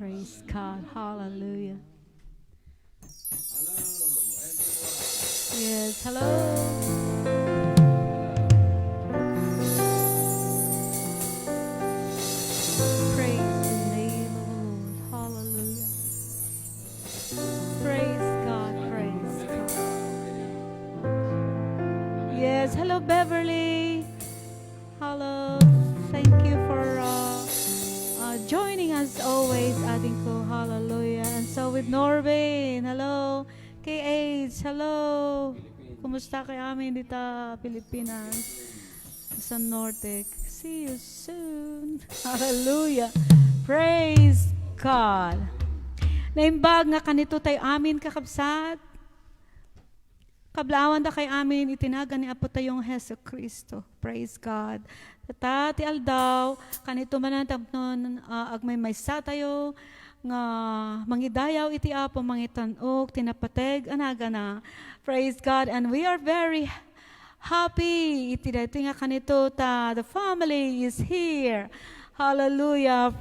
Praise God. Hallelujah. Yes, hello. Praise the name of the Lord. Hallelujah. Praise God. Praise God. Yes, hello Beverly. Hello. Thank you for joining us always, ating ko. Hallelujah. And so with Norvin, hello. KH, hello. Kumusta kayo amin dito, Pilipinas? Sa Norte. See you soon. Hallelujah. Praise God. Naimbag nga kanito tayo amin kakabsat. Kablawan da kay amin itinaga ni Apo tayong Heso Kristo. Praise God. Tati aldaw kanito manan tapnon agmay maysa tayo nga mangidayaw iti Apo mangitan-ok tinapateg anaga na. Praise God, and we are very happy iti dayto nga kanito the family is here. Hallelujah.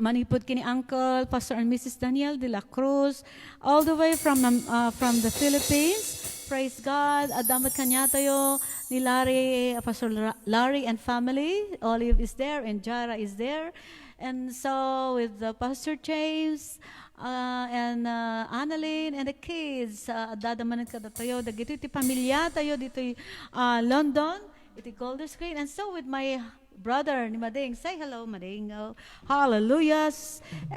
Manipod kini Uncle Pastor and Mrs. Daniel de la Cruz all the way from the Philippines. Praise God. Adamat kanya tayo ni Larry, Pastor Larry and family. Olive is there and Jara is there. And so with Pastor James and Annalyn and the kids, dadamanan ka tayo. Dagito iti pamilya tayo dito London, iti Golden Screen. And so with my brother ni Mading, say hello Mading. Oh, hallelujah.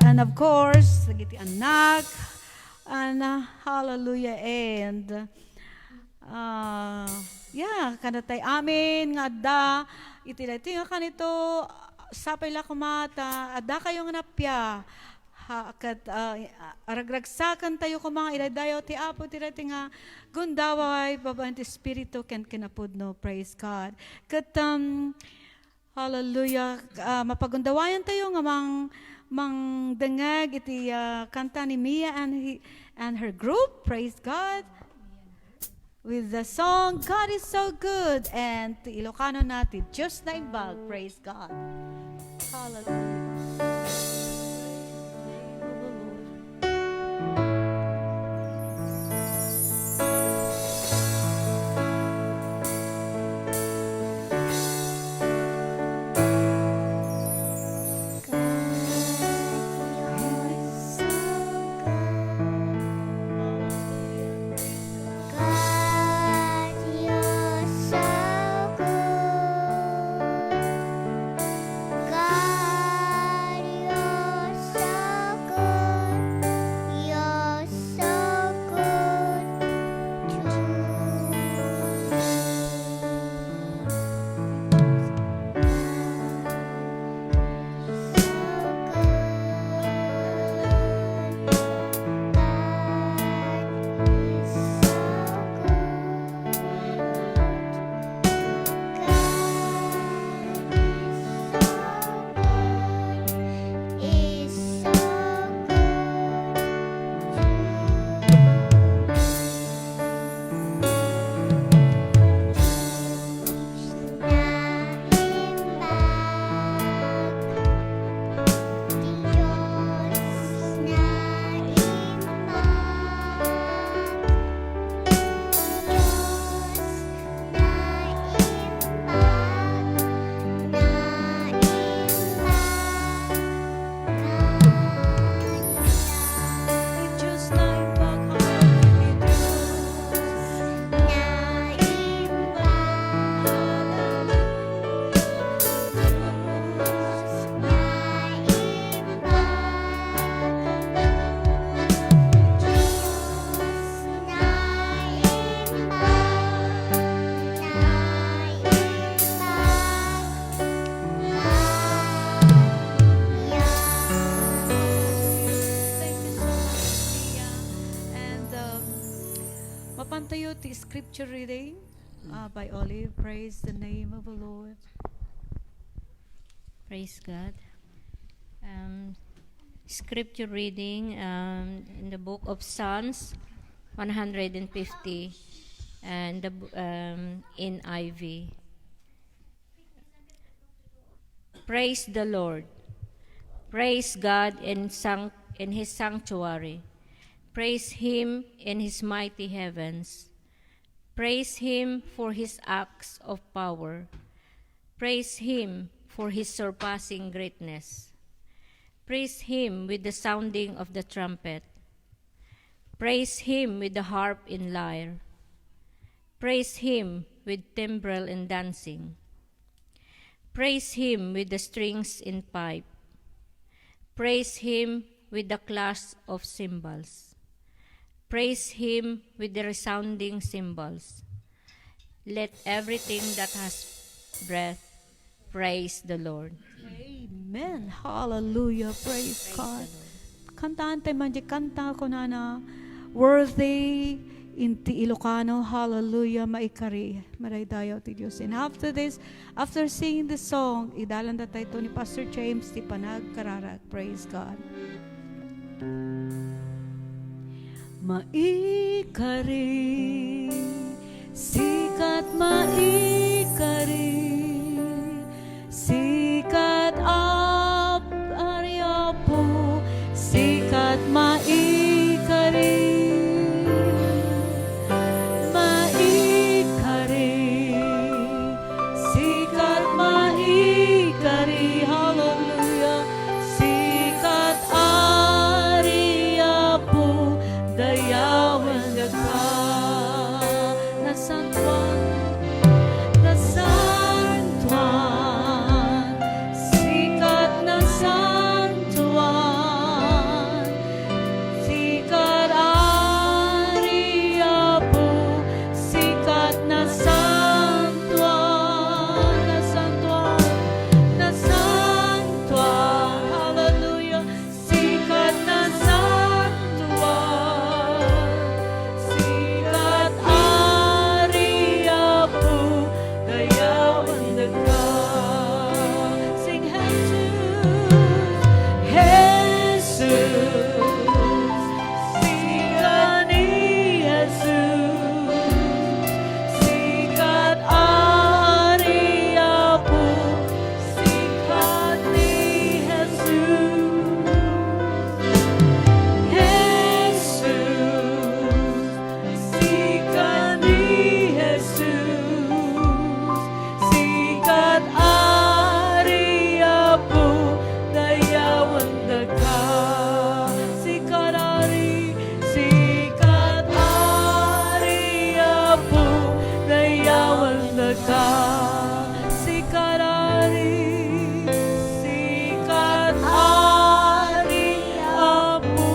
And of course, dagiti anak, and hallelujah. And yeah, kanatay amin nga da iti nga kanito sapay la kumata adda kayong napya kat aragragsakan tayo ko mga idadayo ti Apo ti nga gundaway babanti espiritu ken kinapudno. Praise God. Kat hallelujah, mapagundawayan tayo nga mang dengeg iti kanta ni Mia and her group. Praise God. With the song, God is so good. And ti Ilocano natin, Diyos na imbag. Praise God. Hallelujah. Mapantayo ti scripture reading by Olive. Praise the name of the Lord. Praise God. Scripture reading in the book of Psalms 150 and the NIV. Praise the Lord. Praise God in his sanctuary. Praise him in his mighty heavens. Praise him for his acts of power. Praise him for his surpassing greatness. Praise him with the sounding of the trumpet. Praise him with the harp and lyre. Praise him with timbrel and dancing. Praise him with the strings and pipe. Praise him with the clash of cymbals. Praise him with the resounding cymbals. Let everything that has breath praise the Lord. Amen. Hallelujah. Praise God. Kantaan tayo man di kanta ko na worthy inti Ilocano. Hallelujah. Maikari. Maray dayo ti Diyos. And after this, after singing this song, idalan na tayo ito ni Pastor James ti Panag Kararag. Praise God. Maikari, sikat maikari, sikat up aryapo, sikat maikari, maikari, sikat maikari, hallelujah, sikat aryapo, dayawan ka na santuan, na santuan, sikat na santuan, sikat ariapo, sikat na santuan, na santuan, na santuan, hallelujah, sikat na santuan, sikat ariapo, dayawan ka. Sing Jesus, sikat ni Jesus, sikat ariapo, sikat ni Jesus. Jesus, sikat ni Jesus, sikat ariapo, dayawan ka. Sikat ariapo, dayawan ka. Sikat ariapo,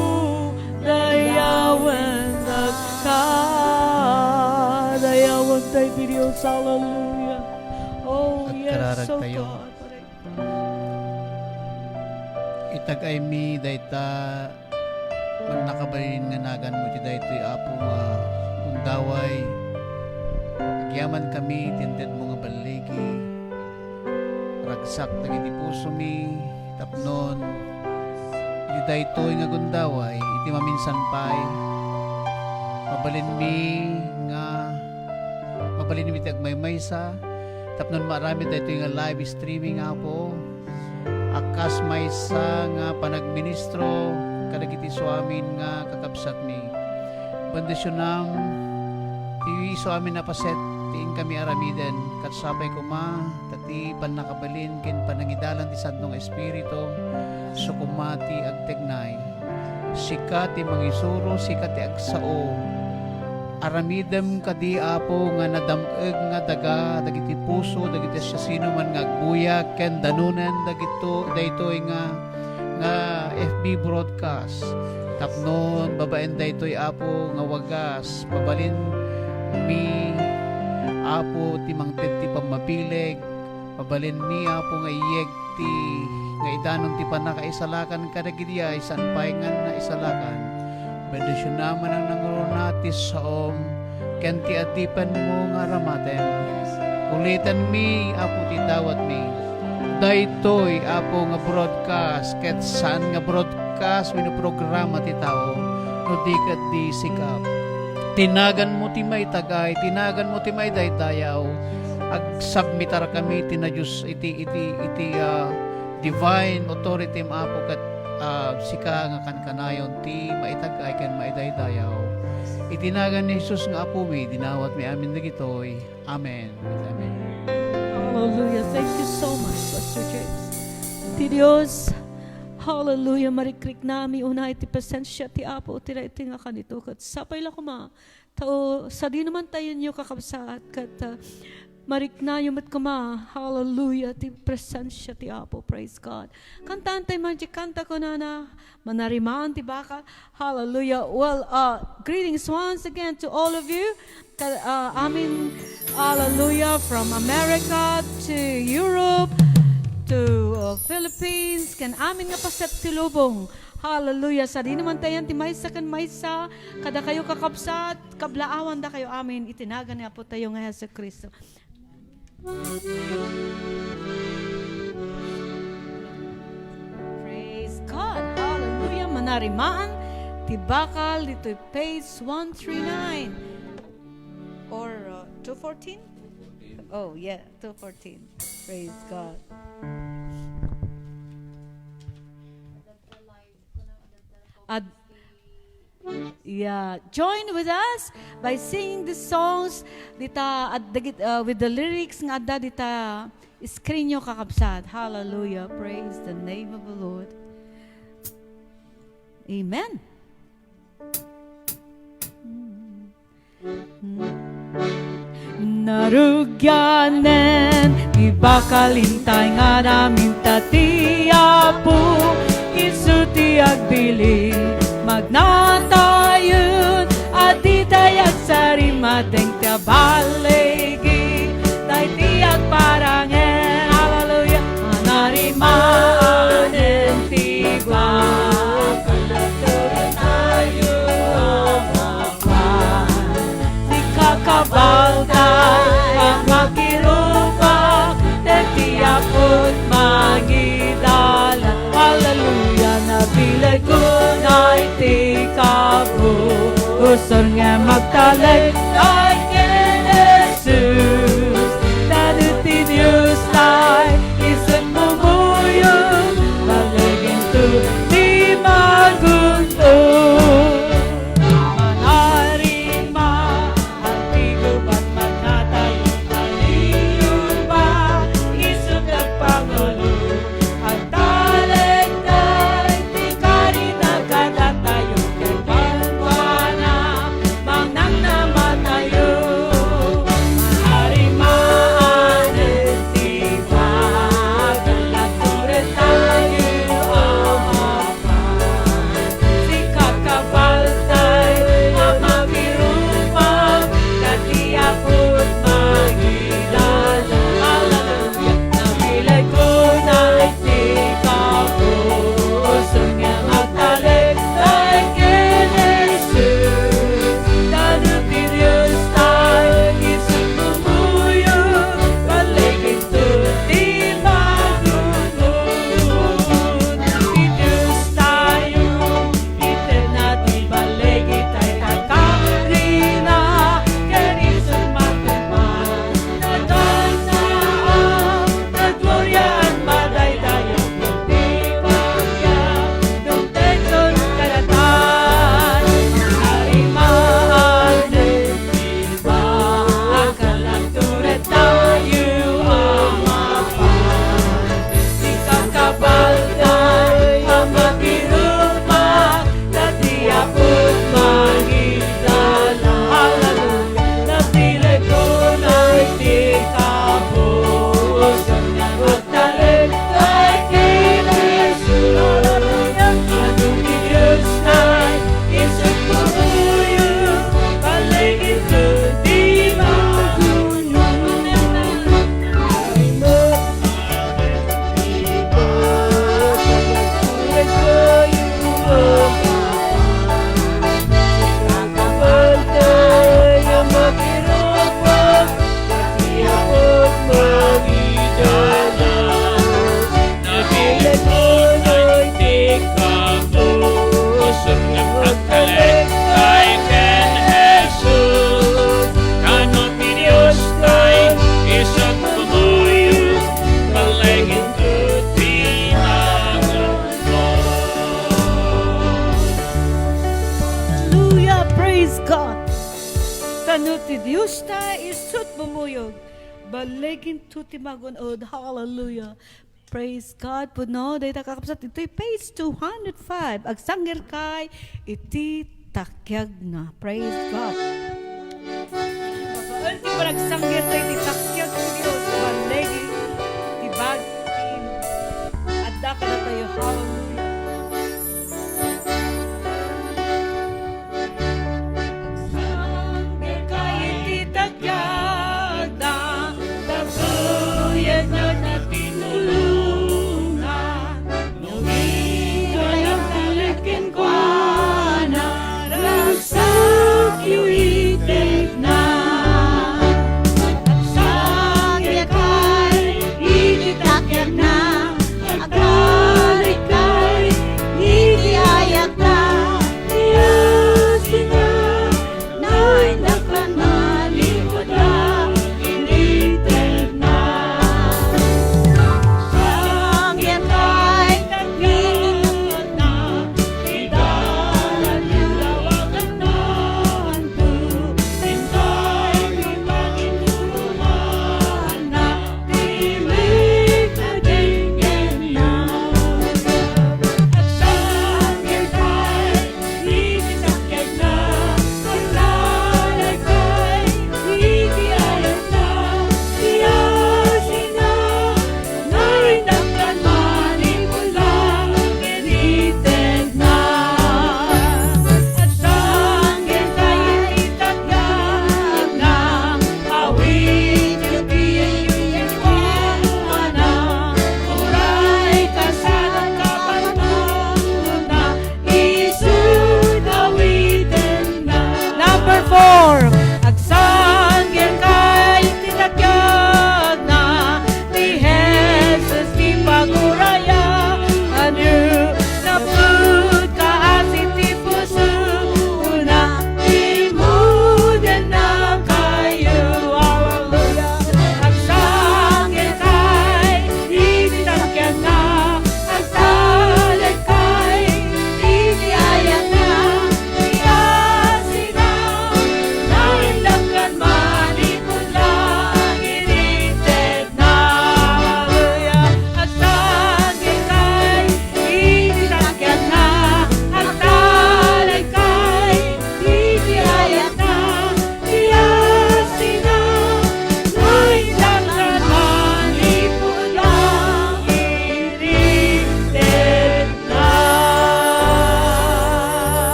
dayawan ka. Dayawan tayo Diyos, hallelujah. Oh At yes, kararag so tayo. God. Itagay mi dayta man nakabalin nga nagan mo ti daytoy apo nga undaway agyaman kami tinted mo nga baligi ragsak dagiti puso mi tapnon iti daytoy nga gundaway iti maminsan pay mabalin mi ti agmaymaysa tapnon marami daytoy nga live streaming apo akas maysa nga panagministro kadagiti suamin nga kakabsat mi bendisyonam ti suamin na paset tiin kami aramiden katsabay ko ma tati panakabalin ken panangidalan ti Santong Espiritu sukumati agtegnay sikat ti mangisuro sikat ti agsao aramidem kadi apo nga nadameg nga daga dagiti puso dagiti sino man nga agbuya ken danunen dagito daytoy nga FB broadcast tapnon babaen daytoy apo nga wagas mabalin mi apo ti mangted ti pamapileg mabalin mi apo nga iyeg ti nga idanon ti panakaisalakan kadagiti ay sanpay nga na isalakan bendisyon naman ang nangurunatis sa ken ti atipan mo nga ramaten ulitan mi apo ti dawat mi daytoy apo nga broadcast ket saan nga broadcast wino programa ti tao no di ket di sikap tinagan mo ti may tagay tinagan mo ti may daydayaw ag-submitar kami tina Diyos iti divine authority maapo kat sika nga kankanayon ti maitagay kan maidaydayaw. Itinagan ni Jesus nga apuwi, dinawat mi amin dagitoy. Amen. Amen. Hallelujah. Thank you so much, Pastor James. Ti Dios, hallelujah, marikrik nami unay ti pasensya ti Apo, ti iti nga kanito, kat sapay lang kuma, tao, sa di naman tayo nyo kakabsat, kat marikna yung mat kuma, hallelujah, ti presensya ti Apo, praise God. Kantaan tayo man, kanta ko na, manarimaan ti baka, hallelujah. Well, greetings once again to all of you. Hallelujah, from America to Europe, to Philippines, kan amin nga paset ti lubong. Hallelujah. Sa di naman tayan ti maysa kan maysa, kada kayo kakabsat, kablaawan da kayo amin, itinagan niya po tayo nga sa Kristo. Praise God. Hallelujah. Manarimaan, ti bakal, dito'y page 139. Or 214? Oh, yeah, 214. Praise God. Join with us by singing the songs dita with the lyrics nga adda dita screen nyo kakabsat. Hallelujah. Praise the name of the Lord. Amen. Narugyanen ibakalintay nga namin tatiapo isu ti agbili magnatayon at itayag sa rimateng tiabalegi tay tiyak parangen hallelujah manarimanen tigwa kalaturin tayo amapan di kakabalda ang makirupak tetiakot magidala hallelujah nabilay ko na iti kabo usor nga magtalag ay ken Jesus danuti Diyos tay isang mumuyon lalagin to di magunto manarima ang tigubat magnatayo aliyon ba isang nagpangalo ang talagday di karita kada tayo kay panwana mangnang namata baligin tuti magunod. Hallelujah. Praise God. Puno, dahil kakapsat, ito'y page 205. Agsanggir kay, iti takyag na. Praise God. Pagkaulti pa nagsanggir tayo, iti takyag ng Diyos. Baligin, tibagin. Adda ka na tayo. Hallelujah.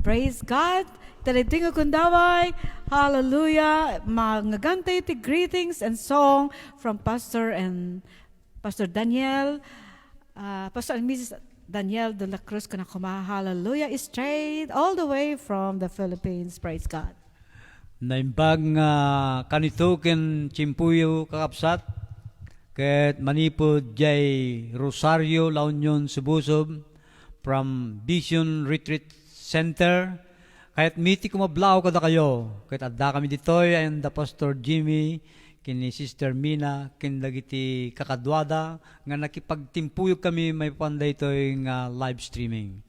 Praise God. Tariting kundaway. Hallelujah. Magagantay ti greetings and song from Pastor Daniel. Pastor and Mrs. Daniel de la Cruz kanakuma. Hallelujah. Straight all the way from the Philippines. Praise God. Naimbag nga kanito ken Chimpuyo kakapsat ket manipod jay Rosario La Union Subusob from Vision Retreat Center. Kahit miti kumablaw kada kayo. Kahit adda kami ditoy and the Pastor Jimmy, kini Sister Mina, kin dagiti kakadwada, nga nakipagtimpuyog kami may panday toy nga live streaming.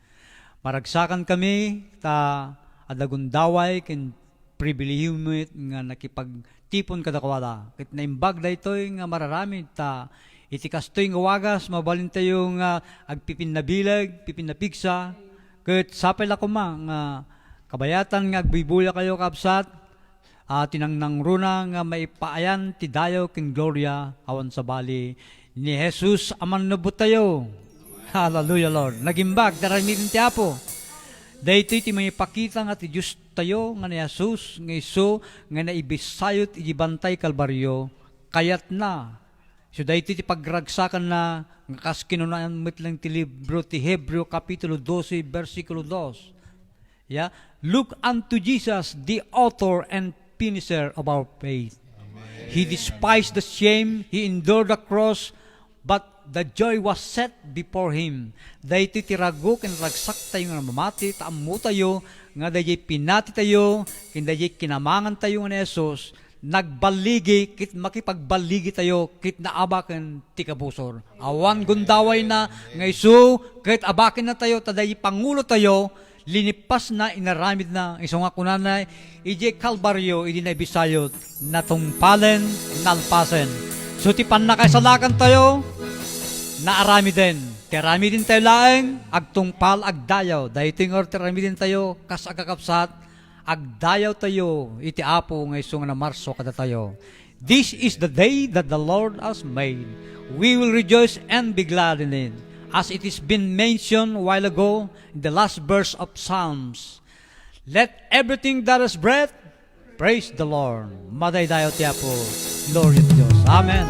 Maragsakan kami, ta adagundaway, kin pribilehiyumit nga nakipagtipon kada kawada. Kahit naimbag da itoy nga mararami, ta iti kastoy nga wagas, mabalin tayo nga agpipinabilag, pipinapigsa, kahit sapay la kuma nga kabayatan nga agbibuya kayo kapsat, tinangnang runa nga maipaayan ti dayo king gloria awan sa bali ni Jesus aman nabot tayo. Hallelujah Lord. Nagimbag daramitin ti Apo. Daytoy ti may pakita nga ti Diyos tayo nga ni Jesus nga iso nga naibisayot ijibantay kalbaryo kayat na. So daytoy ti pagragsakan na nga kas kinunaan mitlang ti libro ti Hebreo kapitulo 12 versikulo 2. Yeah, look unto Jesus, the author and finisher of our faith. Amen. He despised the shame, he endured the cross, but the joy was set before him. Dahito tiragok and ragsak tayo nga mamati, taamu tayo, nga dahil pinati tayo, dahil kinamangan tayo nga ni Jesus, nagbaligi, kit makipagbaligi tayo, kit naabakan ti kabusor. Awan gundaway na, nga iso, kit abakin na tayo, taday pangulo tayo, linipas na inaramid na isang nga kunanay ije kalbaryo idi na Bisayot natungpalen nalpasen. So ti panakasalakan tayo naarami din. Terami din tayo laeng agtungpal agdayaw. Dahiting or terami din tayo kas agakapsat agdayaw tayo iti Apo nga isang na Marso kada tayo. This is the day that the Lord has made. We will rejoice and be glad in it. As it has been mentioned a while ago in the last verse of Psalms. Let everything that has breath praise the Lord. Madaydayo ti Apo, glory to Diyos. Amen.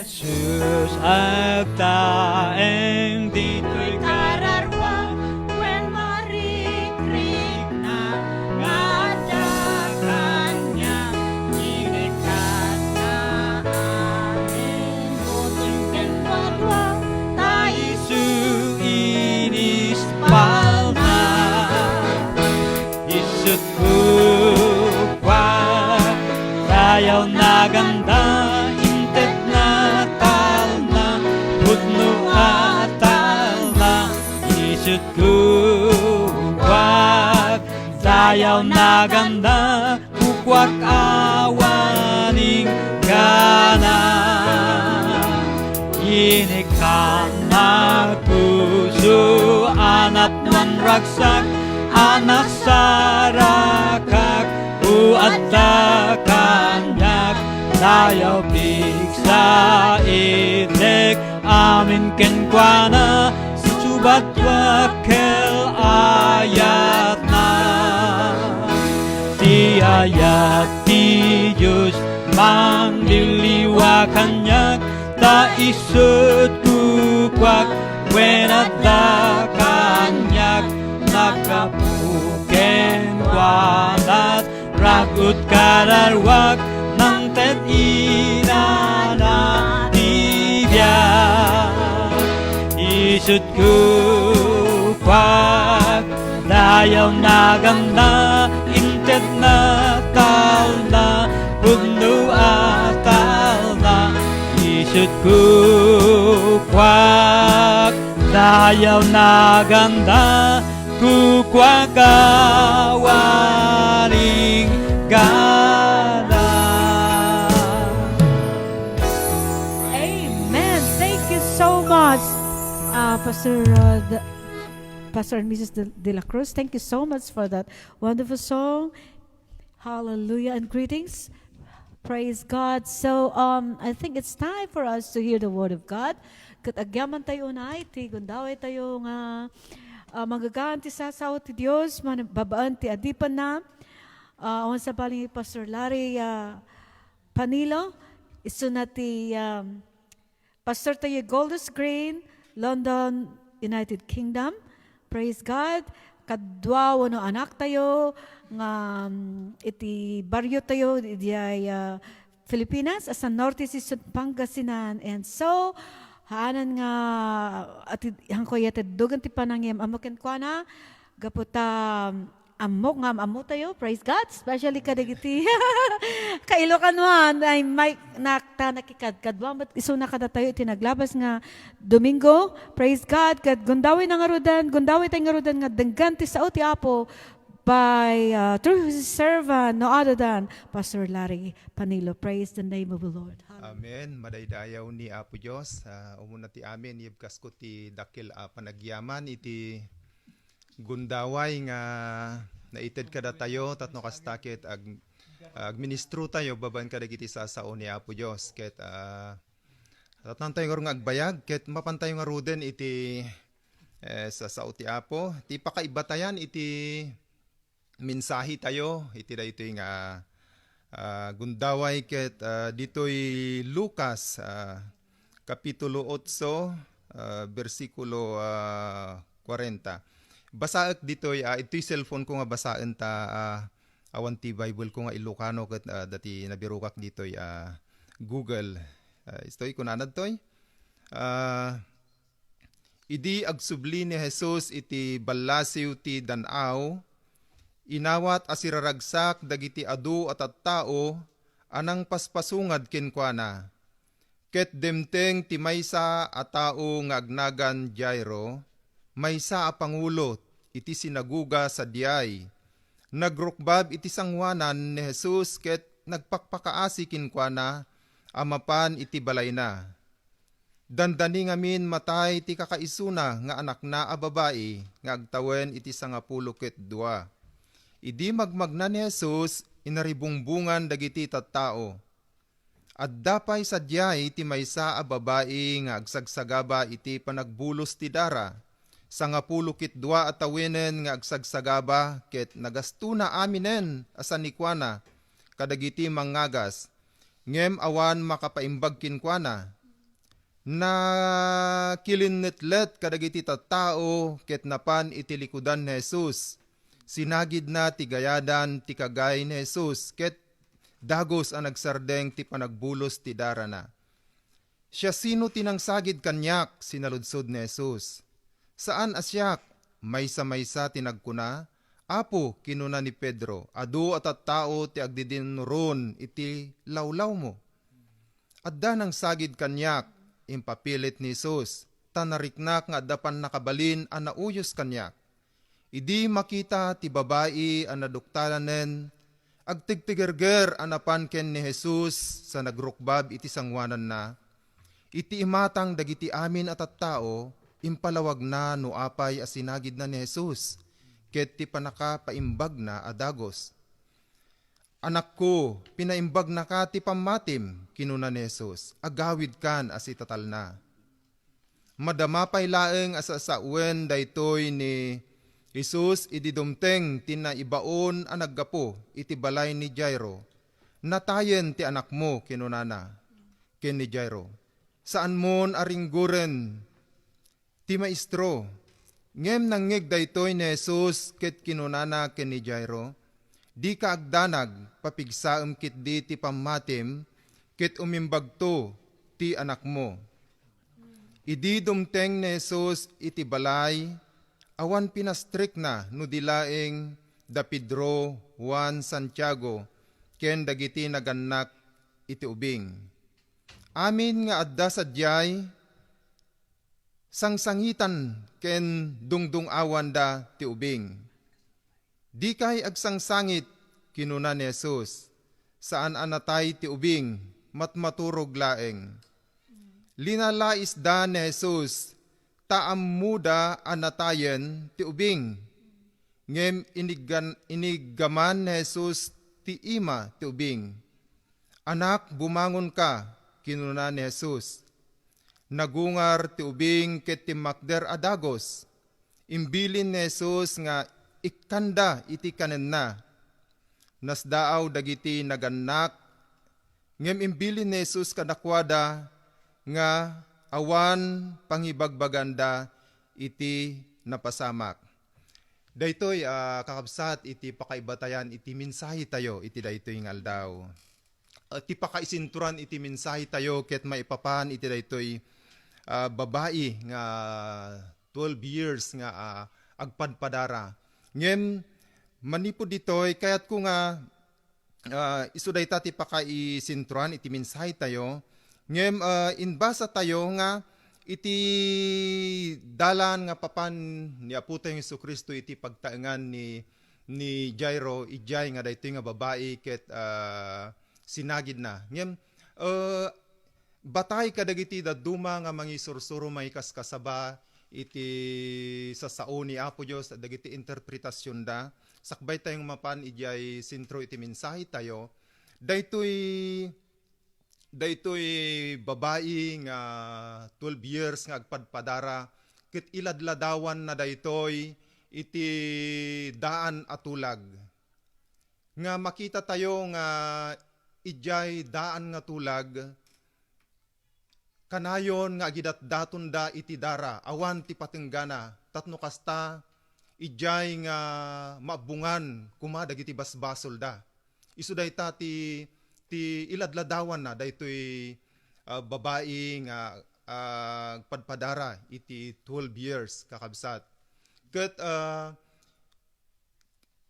Jesus agtaeng dito'y Kararwa, when marikrik na ngadakan niya, inikat na amin. Buting kenwarwa, tayo Isu inis palma Isut kupwa Tayaw na ganda Intet na talna Pudno atalna Isut kupwa Tayaw na ganda Kukwak awaning gana Inikan na puso, anak man ragsak, anak sarakak, uat da kanyak, tayaw bigsa idek, amin kenkwana, subat wakel ayat na. Ti ayat ti Diyos, mangliliwakanyak, ta isut kukwak wenat da kanyak nakapuken kwanat ragut kadarwak nang tet inana tibya isut kukwak dayaw na ganda intet na talna pundo atalna isut kukwak dayaw na ganda kukwak awaring gana. Amen. Thank you so much, Pastor and Mrs. De La Cruz. Thank you so much for that wonderful song. Hallelujah and greetings. Praise God. So, I think it's time for us to hear the word of God. Kat agyaman tayo na iti gundaway tayo nga magagaan ti sasaw ti Dios, babaan ti adipan na. Awan sa baling Pastor Larry Panilo, iso na ti Pastor tayo Golders Green, London, United Kingdom. Praise God. Kadwa wano anak tayo nga iti baryo tayo di ay Pilipinas as a Norte Season Pangasinan, and so haanan nga ati hangkoy ati dugan ti panangyam amoken kuana gaputa amok nga amo tayo. Praise God, especially kadagiti kailokan man ay may nakta nakikadkadwa mat iso na kada tayo iti naglabas nga Domingo. Praise God, kad gundaway nga rudan, gundaway tay nga rudan nga denggan ti sao ti Apo by through his servant, no other than Pastor Larry Panilo. Praise the name of the Lord. Amen. Madaydayaw ni Apo Diyos. Umuna ti amin, ibkas ko ti dakil panagyaman, iti gundaway nga naited kada tayo, tatno kastakit, agministro tayo, baban kada giti sao ni Apo Diyos. Ket tatnan tayo nga agbayag, ket mapantay nga ruden iti sa sao ti Apo. Ti pakaibatayan iti mensahe tayo, iti da ito yung gundaway ket dito'y Lucas Kapitulo 8 versikulo 40. Basaak dito'y ito'y cellphone ko nga basaan ta awan ti Bible ko nga Ilocano ket dati nabirukak dito'y Google. Isto'y kunanad to'y idi agsubli ni Jesus iti balasiw ti danaw Inawat asiraragsak dagiti adu at tao, anang paspasungad kenkwana. Ket demteng ti maysa a tao nga agnagan Jairo, maysa a pangulo iti sinaguga sa diay. Nagrukbab iti sangwanan ni Jesus ket nagpakpakaasi kenkwana, amapan iti balay na. Dandani ngamin matay ti kakaisuna nga anak na a babae nga agtawen iti 12. Idi magmagna ni Jesus, inaribungbungan dagiti tattao. At dapay sadyay iti maysa a babae nga agsagsagaba iti panagbulos ti dara. 12 at tawenen nga agsagsagaba ket nagastuna aminen asanikwana kadagiti mangagas. Ngem awan makapaimbag kinkwana. Na kilinnetlet kadagiti tattao ket napan iti likudan ni Jesus. Sinagid na ti gayadan ti kagay ni Jesus ket dagos ang nagsardeng ti panagbulos ti dara na. Siya sino tinangsagid kanyak, sinaludsod ni Jesus. Saan asyak? Maysa-maysa tinagkuna. Apo, kinuna ni Pedro, adu at tao ti agdidinron iti lawlaw mo. Adda nang sagid kanyak, impapilit ni Jesus, tanariknak nga dapan nakabalin ang nauyos kanyak. Idi makita ti babae ang naduktalanen, agtigtigerger anapan ken ni Jesus sa nagrukbab iti sangwanan na, iti imatang dagiti amin at tao, impalawag na no apay asinagid na ni Jesus, ket ti panaka paimbag na adagos. Anak ko, pinaimbag na ka ti pamatim, kinuna ni Jesus, agawid kan as itatal na. Madamapay laeng asasauen daytoy ni Jesus ididumteng tinaibaon ang naggapo iti balay ni Jairo. Natayen ti anak mo, kinunana, ken ni Jairo. Saan mon aringguren ti maestro? Ngem nangngeg daytoy ni Jesus ket kinunana ken ni Jairo. Di ka agdanag, papigsaem kit di ti pamatim, kit umimbagto ti anak mo. Idi dumteng ni Jesus iti balay, awan pinastrik na no dilaeng da Pedro, Juan, Santiago, ken dagiti nagannak iti ubing. Amin nga adda sadyay, sangsangitan ken dungdung awan da ti ubing. Di kay agsangsangit, kinuna ni Jesus, saan anatay ti ubing, matmaturog laeng. Linalais da ni Jesus, taam muda anatayen ti ubing. Ngem inigaman ni Jesus ti ima ti ubing. Anak, bumangon ka, kinuna ni Jesus. Nagungar ti ubing ket ti makder adagos. Imbilin ni Jesus nga ikanda iti kanen na. Nasdaaw dagiti nagannak. Ngem imbilin ni Jesus kadakwada nga awan pangibagbaganda iti napasamak. Daytoy kakabsat iti pakaibatayan iti mensahe tayo iti daytoy nga aldaw. Iti pakaisinturan iti mensahe tayo ket maipapan iti daytoy babae nga 12 years nga agpadpadara. Ngem manipod ditoy kayat ko nga isuday ta ti pakaisinturan iti mensahe tayo. Ngem inbasa tayo nga iti dalan nga papan ni Apo tayong Jesucristo iti pagtaengan ni Jairo, ijay nga daytoy nga babae ket sinagid na. Ngem batay kadagiti daduma nga mangisursuro may kaskasaba iti sasao ni Apo Dios dagiti interpretasyon da. Sakbay tayong mapan ijay sentro iti mensahe tayo. Daytoy babae nga 12 years nga agpadpadara ket iladladawan na daytoy iti daan atulag. Nga makita tayo nga ijay daan nga tulag kanayon nga agidat-daton da iti dara awan ti patenggana tatno kasta ijay nga mabungan kuma dagiti basbasol da. Isu dayta ti iladladawan na daytoy babae nga padpadara iti 12 years kakabsat. Ket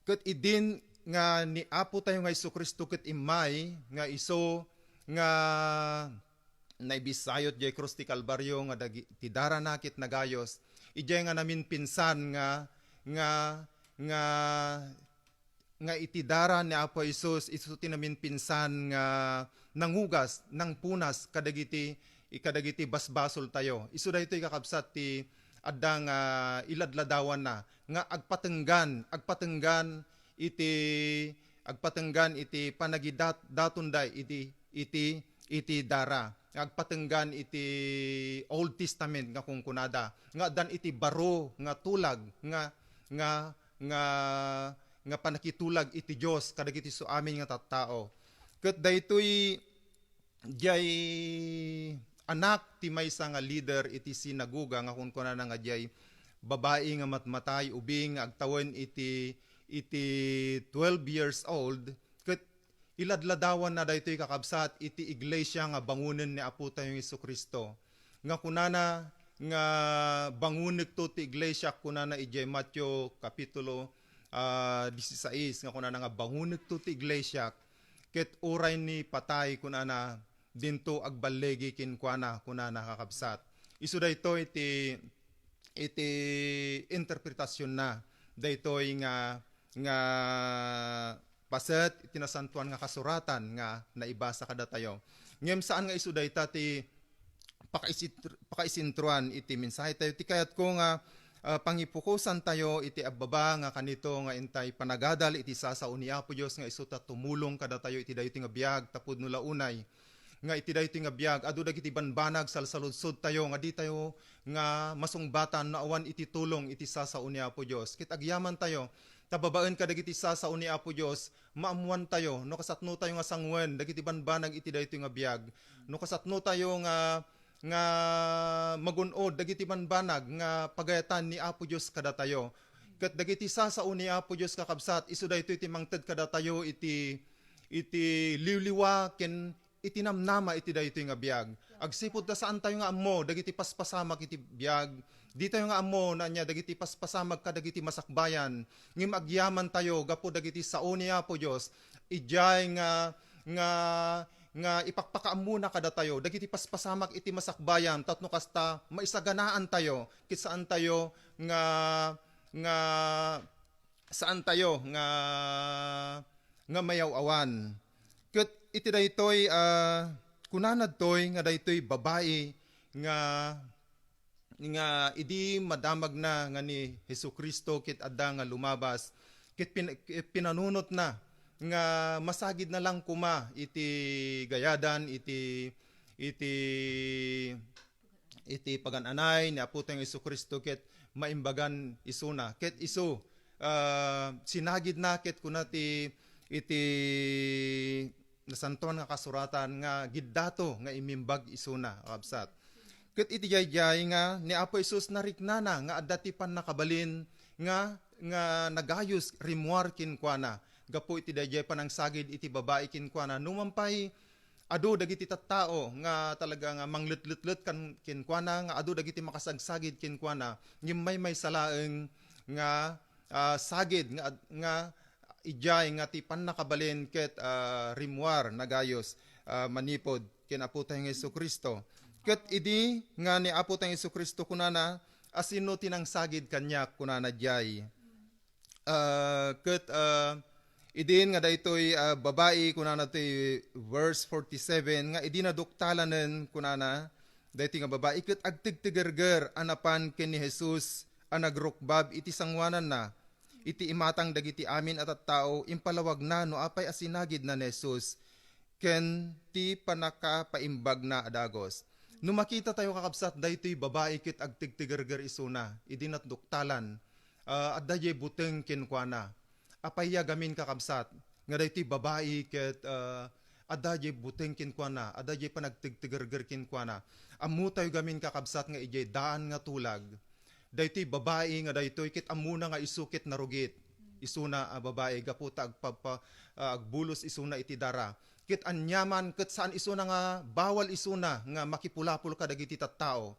ket idin nga ni Apo tayo nga Isu Kristo ket imay nga iso nga naibisayot jay krus ti Kalbaryo nga ti dara nakit nagayos ijay nga namin pinsan nga itidara ni Apo Isus isu ti namin pinsan nga nangugas ng punas kadagiti basbasol tayo isu daytoy kakabsat ti adda nga iladladawan na nga agpatenggan iti panagidatunday iti dara agpatenggan iti Old Testament nga kungkunada nga dan iti baro nga tulag nga panakitulag iti Dios kadagiti su amin nga tattao ket daytoy jay anak ti maysa nga leader iti sinagoga nga kunkunana nga jay babae nga matmatay ubing nga agtawen iti 12 years old ket iladladawan na daytoy kakabsat iti iglesia nga bangunen ni Apo tayong Jesucristo nga kunana nga bangunek to ti iglesia kunana ijay Matthew kapitulo 16 nga kunana nga bangunek to ti iglesia ket uray ni patay kunana dinto agbalegi kinkuana kunana kakabsat isu daytoy iti interpretasyon na daytoy nga paset itinasantuan nga kasuratan nga naibasa kada tayo ngem saan nga isu dayta ti pakaisintruan iti mensahe tayo ti kayat ko nga pangipukusan tayo iti abbaba nga kanito nga intay panagadal iti sasao ni Apo Dios nga isu ta tumulong kada tayo iti daytoy nga biag tapud no launay nga iti daytoy nga biag adu dagiti banbanag salsaludsod tayo nga di tayo nga masungbatan na awan iti tulong iti sasao ni Apo Dios ket agyaman tayo tababaen kadagiti sasao ni Apo Dios maamuan tayo no kasatno tayo nga sangwen dagiti banbanag iti daytoy nga biag no kasatno tayo nga magunod dagiti banbanag nga pagayatan ni Apo Dios kada tayo ket dagiti sasao ni Apo Dios kakabsat isu daytoy ti mangted kada tayo iti liwliwa ken itinamnama iti daytoy nga biag agsipud ta saan tayo nga ammo dagiti paspasamak iti biag di tayo nga ammo na nya dagiti paspasamag kadagiti masakbayan ngem agyaman tayo gapo dagiti sao ni Apo Dios ijay nga ipakpakaam muna kada tayo dagiti paspasamak iti masakbayan tatno kasta maisaganaan tayo ket saan tayo nga mayaw-awan ket iti daytoy kunanad toy nga daytoy babae nga idi madamag na nga ni Jesucristo ket adda nga lumabas ket pinanunot na nga masagid na lang kuma iti gayadan iti pagananay ni Apo tayong Jesucristo ket maimbagan isuna ket isu sinagid na ket kuna iti nasantuan nga kasuratan nga giddato nga imimbag isuna kabsat ket iti jayjay nga ni Apo Jesus nariknana nga adda ti pannakabalin nga nagayos rimuar kinkuana gapo iti dayjay panangsagid iti babae kinkuana numampay adu dagiti tattao nga talaga nga manglutlut kan kinkuana nga adu dagiti makasagsagid kinkuana ngem may salaeng nga sagid nga ijay nga ti pannakabalin ket rimuar nagayos manipod ken Apo tayong Jesucristo ket idi nga ni Apo tayong Jesucristo kunana asino tinang sagid kanya kunana jay ket idin nga daytoy babae kunana ti verse 47 nga idi naduktalanen kunana daytoy nga babae ket agtigtigerger anapan ken ni Jesus ang nagrukbab iti sangwanan na iti imatang dagiti amin at tao impalawag na no apay asinagid na ni Jesus ken ti panakapaimbag na adagos no makita tayo kakabsat daytoy babae ket agtigtigerger isuna idi natduktalan adda jay buteng kenkuana apaya gamin kakabsat nga daytoy babae ket adda jay buteng kenkuana adda jay panagtigtigerger kenkuana ammo tayo gamin kakabsat nga ijay daan nga tulag daytoy babae nga daytoy ket amuna nga isukit narugit isuna a babae gaputa agbulos isuna iti dara ket anyaman ket saan isuna nga bawal isuna nga makipulapul kadagiti tattao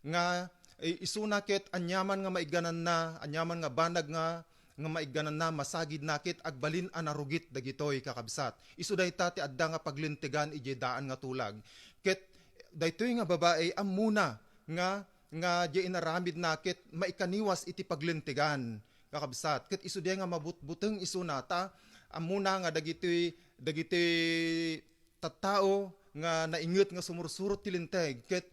nga isuna ket anyaman nga maiganan na anyaman nga banag nga nga maigganan na masagid nakit agbalin anarugit dagitoy kakabsat. Isu dayta ti adda nga paglintigan ije daan nga tulag. Ket daytoy nga babae amuna nga di inaramid nakit maikaniwas iti paglintigan kakabsat. Ket isu di nga mabutbuteng isu nata amuna nga dagitoy tattao nga nainget nga sumursurot ti linteg ket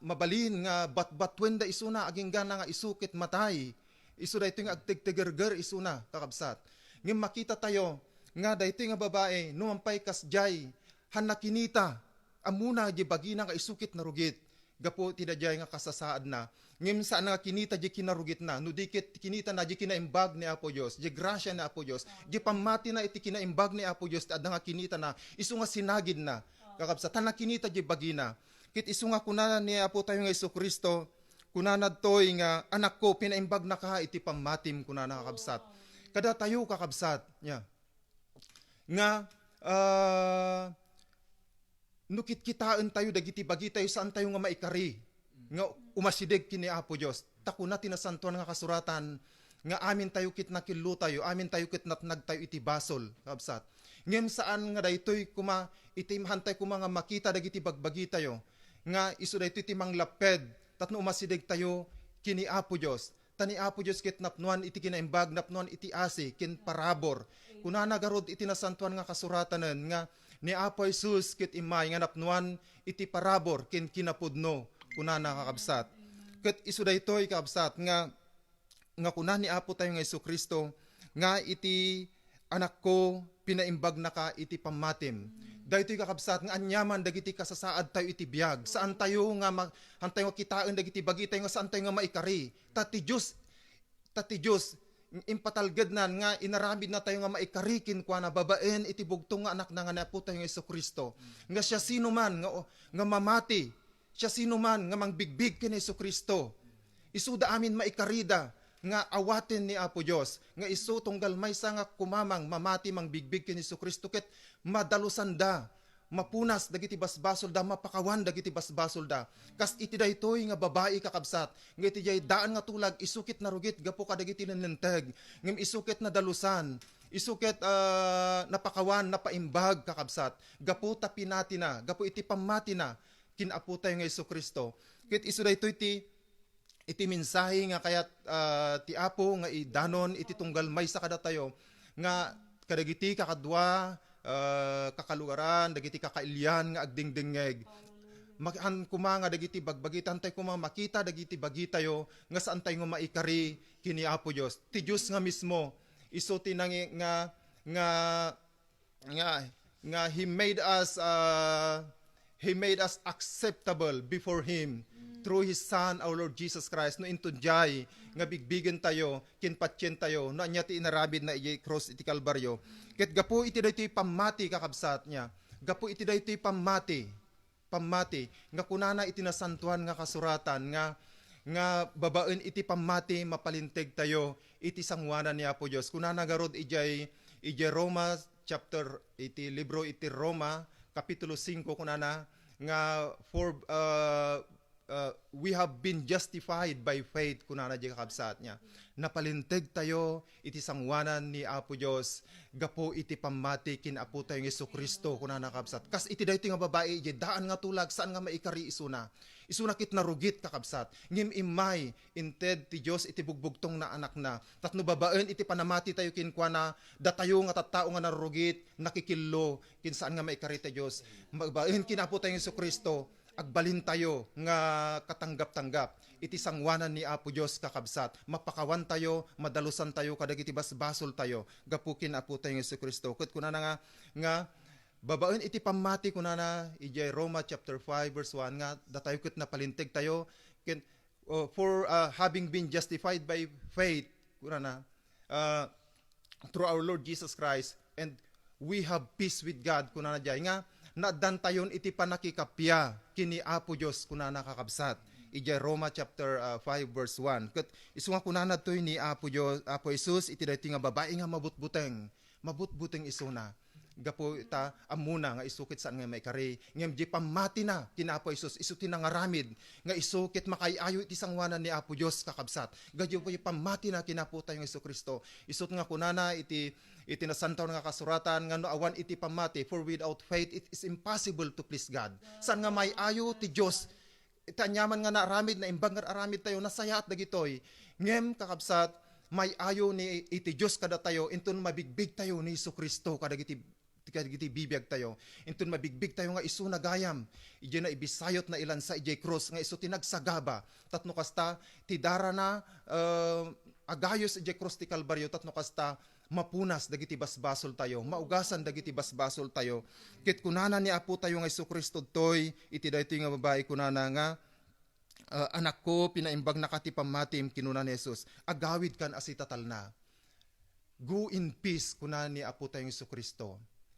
mabalin nga batbatwen da isuna aging gana nga isukit matay. Isu daytoy nga agtigtigerger isuna kakabsat. Ngem makita tayo nga daytoy nga babae numampay kasjay hanakinita amuna di bagina nga isukit na rugit. Gapo tidajay nga kasasaad na. Ngem saan nga kinita di kinarugit na no dikit kinita na di kinaimbag ni Apo Dios, di grasya ni Apo Dios, di pamati na iti kinaimbag ni Apo Dios adda nga kinita na isu nga sinagid na kakabsat hanakinita di bagina. Kit isu nga kunana ni Apo tayo nga Jesucristo kunanad toy nga anak ko pinaimbag na ka iti pamatim kunana kakabsat. Kada tayo kakabsat nya. Nga nukit kitaan tayo dagiti bagi tayo saan tayo nga maikari. Nga umasideg kini Apo Dios. Takuna tinasantuan nga kasuratan nga amin tayo kit nakillo tayo, amin tayo kit natnag tayo iti basol kakabsat. Ngem saan nga daytoy kuma iti mahantay kuma nga makita dagiti bagbagi tayo nga isu daytoy iti manglaped tatno umasideg tayo kini Apo Dios. Tani Apo Dios ket napnuan iti kinaimbag napnuan iti asi ken parabor. Kunana garod iti nasantuan nga kasuratanen nga ni Apo Jesus ket imay nga napnuan iti parabor ken kinapudno kunana kakabsat. Ket isu daytoy kakabsat nga kunan ni Apo tayo nga Jesucristo nga iti anak ko pinaimbag na ka iti pamatim. Daytoy kakabsat nga anyaman dagiti kasasaad tayo iti biag. Saan tayo nga hantay nga kitaan dagiti bagi tayo nga saan tayo nga maikari. Tati Diyos impatalged nan nga inaramid na tayo nga maikarikin kwa na babaen iti bugtong nga anak na nga na po tayo nga Jesucristo. Nga siya sino man nga mamati, siya sino man nga mangbigbig ken Jesucristo. Isuda amin maikarida nga awaten ni Apo Dios nga isu tunggal maysa nga kumamang mamati mangbigbig ken Jesucristo ket madalusan da mapunas dagiti basbasol da mapakawan dagiti basbasol da kas iti daytoy nga babae kakabsat nga iti jay daan nga tulag isukit na rugit gapo kadagiti nanlenteg ngem isukit na dalusan isukit napakawan napaimbag kakabsat gapo tapinati na gapo iti pamati na kinapo tayo nga Jesucristo ket isu daytoy iti mensahe nga kayat ti Apo nga idanon iti tunggal maysa kada tayo nga kadagiti kakadwa kakalugaran dagiti kakailyan nga agdingdingeg makan kuma nga dagiti bagbagitan tayo kuma makita dagiti bagi tayo nga saan tayo nga maikari kini Apo Dios ti Dios nga mismo isu tinangi nga he made us acceptable before him through His Son, our Lord Jesus Christ, no intudjay, nga bigbigan tayo, kinpatyen tayo, no anya ti inarabid na iti cross iti Kalbaryo. Ket gapo iti daytoy pamati kakabsat niya. Gapo iti daytoy pamati, nga kunana iti nasantuan nga kasuratan, nga babaen iti pamati mapalinteg tayo, iti sangwanan ni Apo Dios. Kunana garod ijay Roma, chapter, iti libro iti Roma, kapitulo 5, kunana, nga we have been justified by faith kunana di kakabsat niya. Napalinteg tayo iti sangwanan ni Apo Dios gapo iti pamati kin Apo tayo ng Jesucristo kunana kakabsat. Kas iti daytoy nga babae iti daan nga tulag saan nga maikari isuna. Isuna kit narugit kakabsat. Ngem imay inted ti Dios iti bugbugtong na anak na. Tatno babaen iti panamati tayo kin kuana datayo nga tattao nga narugit nakikillo kin saan nga maikari ti Dios. Babaen kin Apo tayo ng Jesucristo agbalin tayo nga katanggap-tanggap iti sangwanan ni Apo Dios kakabsat mapakawan tayo madalusan tayo kadagiti basbasol tayo gapukin Apo tayo ng Jesucristo ket kunana nga babaen iti pamati kunana ijay Roma chapter 5 verse 1 nga datayo ket napalinteg tayo ken for having been justified by faith kunana through our Lord Jesus Christ and we have peace with God kunana jay nga naaddan tayon iti panakikapya kini Apo Dios kunana kakabsat. Ija Roma chapter 5 verse 1. Ket isu nga kunana toy ni Apo Dios, Apo Jesus iti daytoy nga babae nga mabutbuteng isuna. gapo ita amuna nga isukit saan nga may kari ngem di pamati na kina Apo Hesus isu tinangaramid nga isukit makaiayo iti sangwanan ni Apo Dios kakabsat gadyo po pamati na kina po tayo nga Hesus Kristo isut nga kunana iti nasantaw nga kasuratan nga no awan iti pamati for without faith it is impossible to please God saan nga may ayo ti Dios itanyaman nga naaramid na imbang nga aramid tayo nasaya at dagitoy ngem kakabsat may ayo ni iti Dios kada tayo inton mabigbig tayo ni Hesus Kristo kadagiti bibiyag tayo inton mabigbig tayo nga isu nagayam ije na ibisayot na ilan sa ije cross nga isu tinagsagaba tatno kasta ti dara na agayos ije cross ti Kalbaryo tatno kasta mapunas dagiti basbasol tayo maugasan dagiti basbasol tayo ket kunana ni Apo tayo nga Hesus Kristo toy iti daytoy nga babae kunana nga anak ko pinaimbag na kati pamatim kinuna ni Jesus agawid kan asitatal na go in peace kunana ni Apo tayo nga Hesus Kristo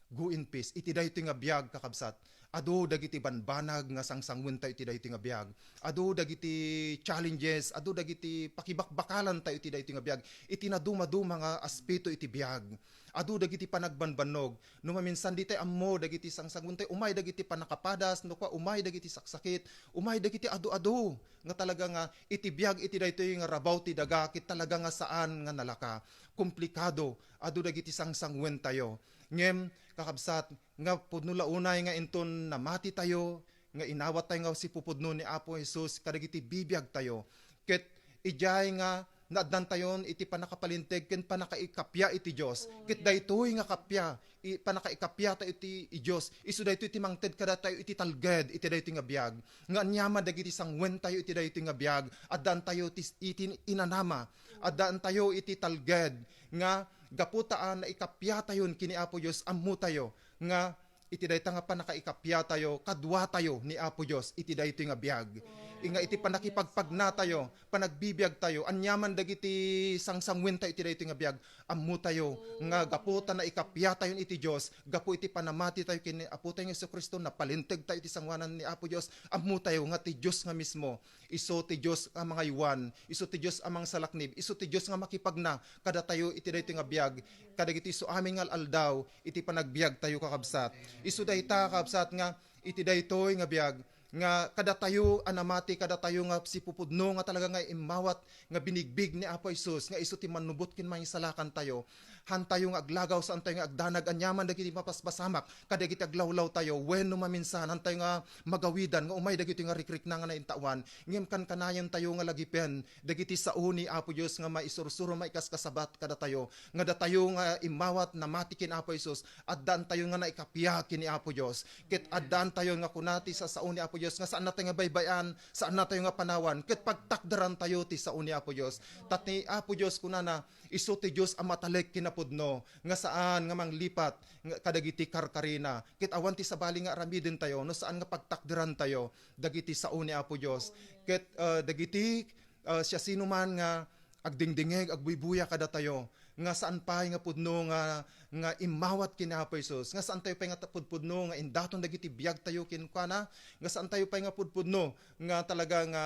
go in peace iti daytoy nga biag kakabsat adu dagiti banbanag nga sangsangwen tayo iti daytoy nga biag adu dagiti challenges adu dagiti pakibakbakalan tayo iti daytoy nga biag iti naduma-duma nga aspeto iti biag adu dagiti panagbanbanog no maminsan di tayo ammo dagiti sangsangwen tayo umay dagiti panakapadas no kwa umay dagiti saksakit umay dagiti adu-adu nga talaga nga iti biag iti daytoy nga rabaw ti daga kit talaga nga saan nga nalaka komplikado adu dagiti sangsangwen tayo ngem kakabsat nga pudno launay nga inton namati tayo nga inawat tayo nga si pupudno ni Apo Hesus kadagiti bibiyag tayo ket ijay nga naaddan tayon iti panakapalintig ken panakaikapya iti Dios ket daytoy nga kapya panakaikapya ta iti Dios isu daytoy iti mangted kada tayo iti talged iti daytoy nga biag nga anyama dagiti sangwen tayo iti daytoy nga biag addan tayo iti inanama addan tayo iti talged nga gaputaan na ikapya tayon kini Apo Dios ammo tayo nga iti dayta nga panakaikapya tayo kadwa tayo ni Apo Dios iti daytoy nga biag inga iti panakipagpagna tayo panagbibiyag tayo anyaman dagiti sangsangwen tayo iti daytoy nga biag ammo tayo nga gaputan na ikapya tayon iti Dios gapu iti panamati tayo kini Apo tayo nga Hesus Kristo na palinteg tayo iti sangwanan ni Apo Dios ammo tayo nga ti Dios nga mismo iso ti Dios ang mga iwan iso ti Dios amang salaknib iso ti Dios nga makipagna kada tayo iti daytoy nga biag kadagiti so aming nga aldaw iti panagbiag tayo kakabsat iso dayta kakabsat nga iti daytoy nga biag nga kada tayo anamati kada tayo nga si pupudno nga talaga nga imawat nga binigbig ni Apo Hesus nga isu ti manubot kin mangisalakan tayo han tayo nga aglagaw saan tayo nga agdanag anyaman dagiti mapaspasamak kadagiti aglawlaw tayo wenno maminsan han tayo nga magawidan nga umay dagiti nga rikrik na nga naintawan ngem kan kanayon tayo nga lagipen dagiti sao ni Apo Dios nga maisursuro maikaskasabat kada tayo nga datayo nga imawat na mati kin Apo Hesus addan tayo nga naikapya kin ni Apo Dios ket addan tayo nga kunati sa sao ni Apo Dios nga saan natin nga baybayan saan natin nga panawan ket pagtakdaran tayo ti sao ni Apo Dios tat ni Apo Dios kunana isu ti Dios ang matalek kinapudno nga saan nga manglipat nga kadagiti karkarina ket awan ti sabali nga aramiden tayo no saan nga pagtakdaran tayo dagiti sao ni Apo Dios ket dagiti siya sino man nga agdingdingeg agbuybuya kada tayo nga saan pa nga pudno nga imawat kini Apo Hesus nga saan tayo pa nga pudpudno nga indaton dagiti biag tayo kinkwana nga saan tayo pa nga pudpudno nga talaga nga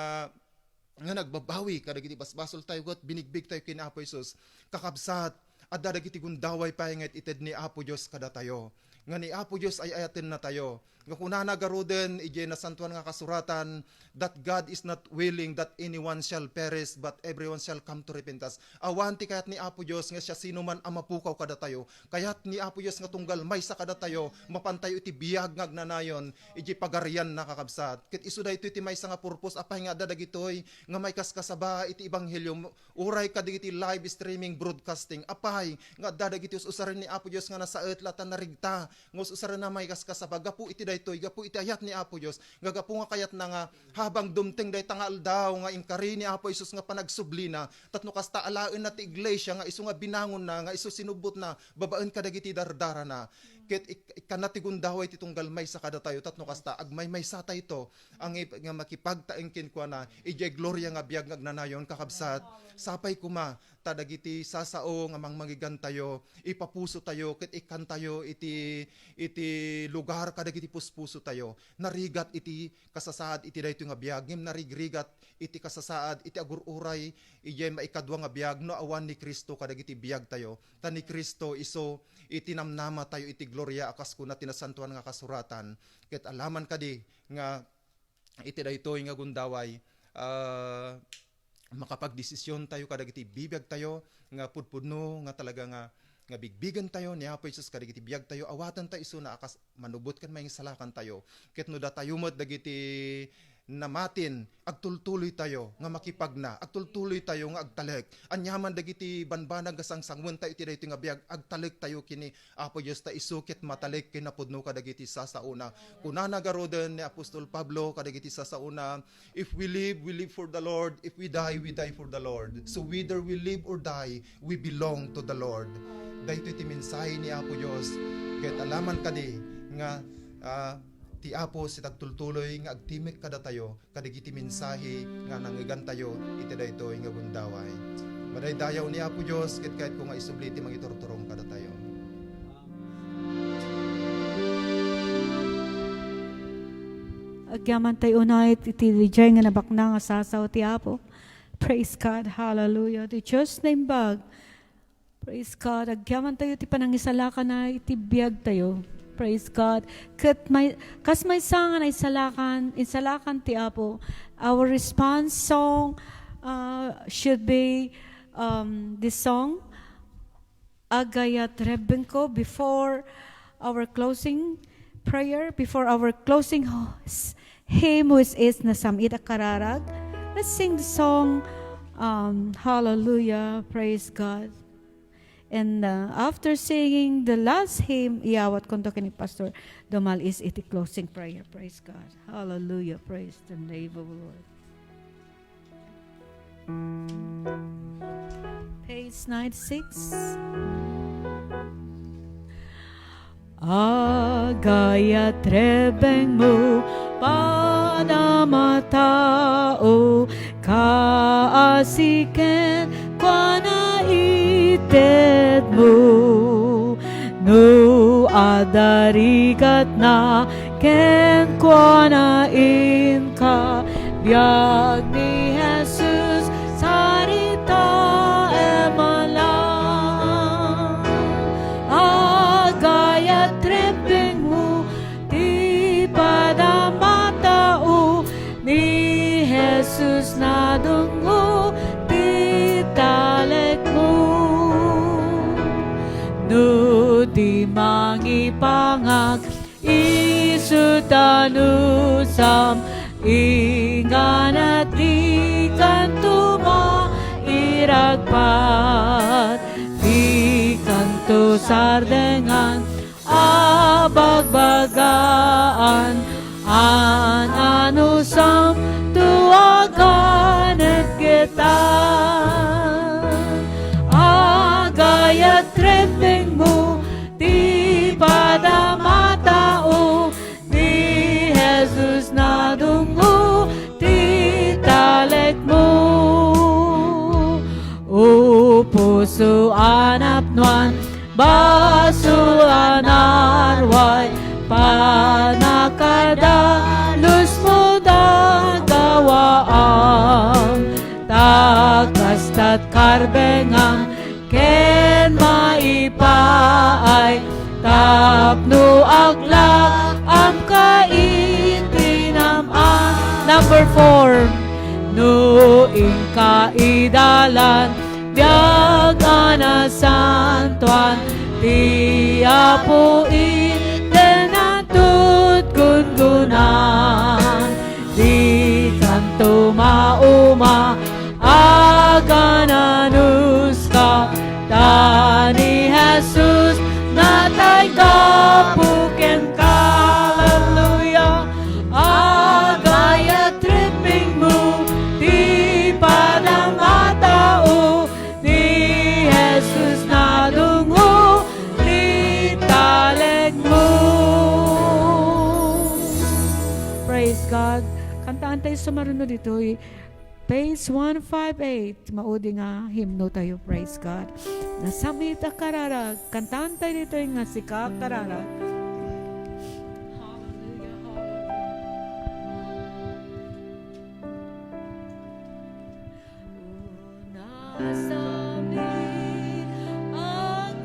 nagbabawi kadagiti basbasol tayo got binigbig tayo kini Apo Hesus kakabsat adda dagiti gundaway pa nga ited ni Apo Dios kada tayo nga ni Apo Dios ay ayaten na tayo nga kunana garoden ije na santuan nga kasuratan that God is not willing that anyone shall perish but everyone shall come to repentance awanti kayat ni Apo Dios nga siya sino man ang mapukaw kada tayo kayat ni Apo Dios nga tunggal may sa kada tayo mapantayo iti biyag nga agnanayon ije pagarian na kakabsat ket isu daytoy iti maysa nga purpose apay nga adda dagitoy nga may kaskasaba iti ebanghelyo uray kadagiti live streaming broadcasting apay nga adda dagiti usaren ni Apo Dios nga nasa etlatan narigta nga usaren na may kaskasaba gapu iti daytoy gapu iti ayat ni Apo Dios nga gapu nga kayat na nga habang dumteng day tangal daw nga inkari ni Apo Hesus nga panagsublina tatno kasta alaen na ti iglesia nga isu nga binangon na nga isu sinubot na babaen kadagiti dardara na ket ikanati gundaway ti tunggal may sa kada tayo tatno kasta agmay may sa tayo ang nga makipagtaengken kwa na ije gloria nga biag nga agnanayon kakabsat sapay kuma tadagiti sasao nga mangmangigan tayo ipapuso tayo ket ikan tayo iti lugar kadagiti puspuso tayo narigat iti kasasaad iti daytoy nga biag ngem narigrigat iti kasasaad iti agururay ije maikadwa nga biag no awan ni Kristo kadagiti biag tayo ta ni Kristo iso iti namnama tayo iti gloria akas kuna tinasantuan nga kasuratan. Ket alaman kadi nga iti daytoy nga gundaway makapagdesisyon tayo kadagiti bibiyag tayo nga pudpudno nga talaga nga bigbigan tayo ni Apo Jesus kadagiti biyag tayo awatan tayo isu na akas manubot kan may salakan tayo. Ket no da tayo met dagiti namatin agtultuloy tayo nga makipagna agtultuloy tayo nga agtalek anyaman dagiti banbanag gasangsangwen tayo iti daytoy nga biag agtalek tayo kini Apo Dios ta isukit matalek kinapudno kadagiti sasauna kunana garoden ni Apostol Pablo kadagiti sasauna, if we live for the Lord, if we die for the Lord. So whether we live or die, we belong to the Lord. Daytoy ti mensahe ni Apo Dios ket alaman kadi nga ti Apo si tagtultuloy nga agtimek kada tayo kadagiti mensahe nga nangigan tayo iti daytoy nga gundaway. Madaydayaw ni Apo Dios ket kahit kung nga isubli ti mangiturturong kada tayo. Agyaman tayo unay iti dijay nga nabakna nga sasaw ti Apo. Praise God, hallelujah. Ti Diyos na imbag. Praise God. Agyaman tayo ti panangisalakan na iti biyag tayo. Praise God. Kas may sangan ay insalakan ti Apo. Our response song should be this song, Agayat Rebenko, before our closing prayer, before our closing hymn, which is Nasamit Akararag. Let's sing the song, Hallelujah, praise God. And after singing the last hymn, iawat ko ni Pastor Domal is iti closing prayer. Praise God. Hallelujah. Praise the name of the Lord. Page 96. Agayat rebeng mo pada matao kaasiken kwa na ited mo no adarigat na ken kwa na inka biag ni Jesus sarita emalang agayat rebeng mo di pada matao ni Jesus na dungo di talek mo no di mangipangag isutanusam ingan at di kanto mairagpat di kanto sardengan abagbagaan anusam tuagan at kita agayat trembeng mo di pada matao ni Jesus na dungo di talek mo o puso anapnuan baso anarway panakadalos mo dagawaam takastat karbengang ken maipaay tapno aglak am kaitinaman. Number 4, no inkaidalan biag anasantuan ti Apo itenatut gungunan di kanto mauma agananus ka tani Jesus natay kapuken ka. Hallelujah. Agayat tripping mo di pada matao ni Jesus na dungo di taleg mo. Praise God. Kantaan tayo sa marunod dito. Page 158. Maudi nga himno tayo. Praise God. Nasamit akararag. Kantaan tayo dito nga si kakararag. Hallelujah. Nasamit akararag.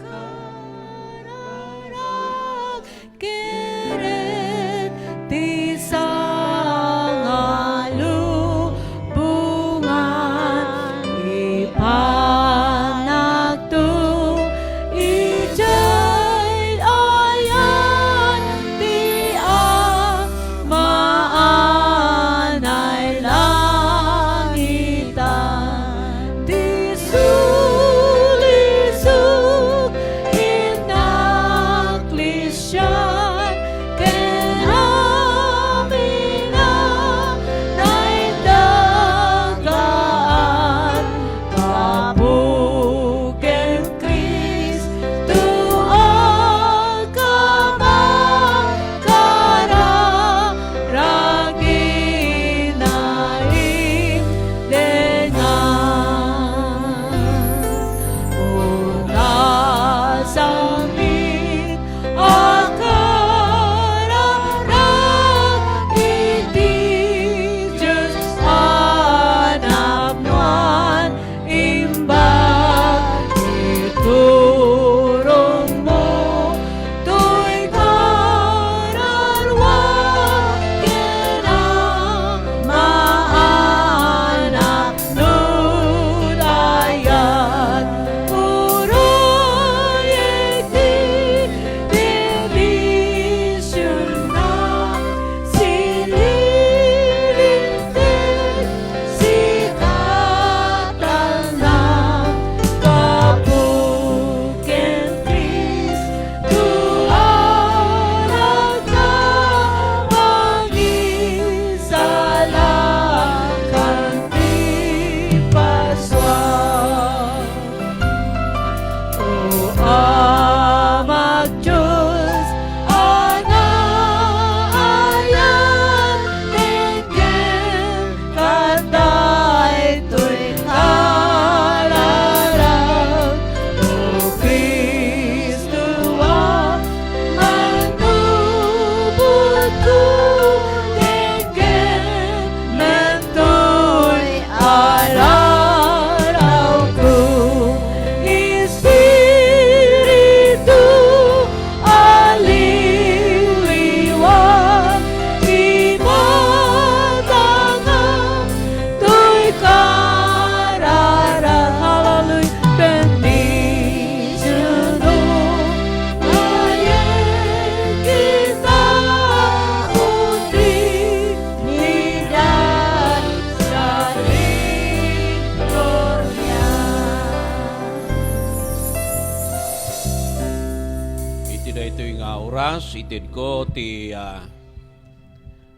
itid ko ti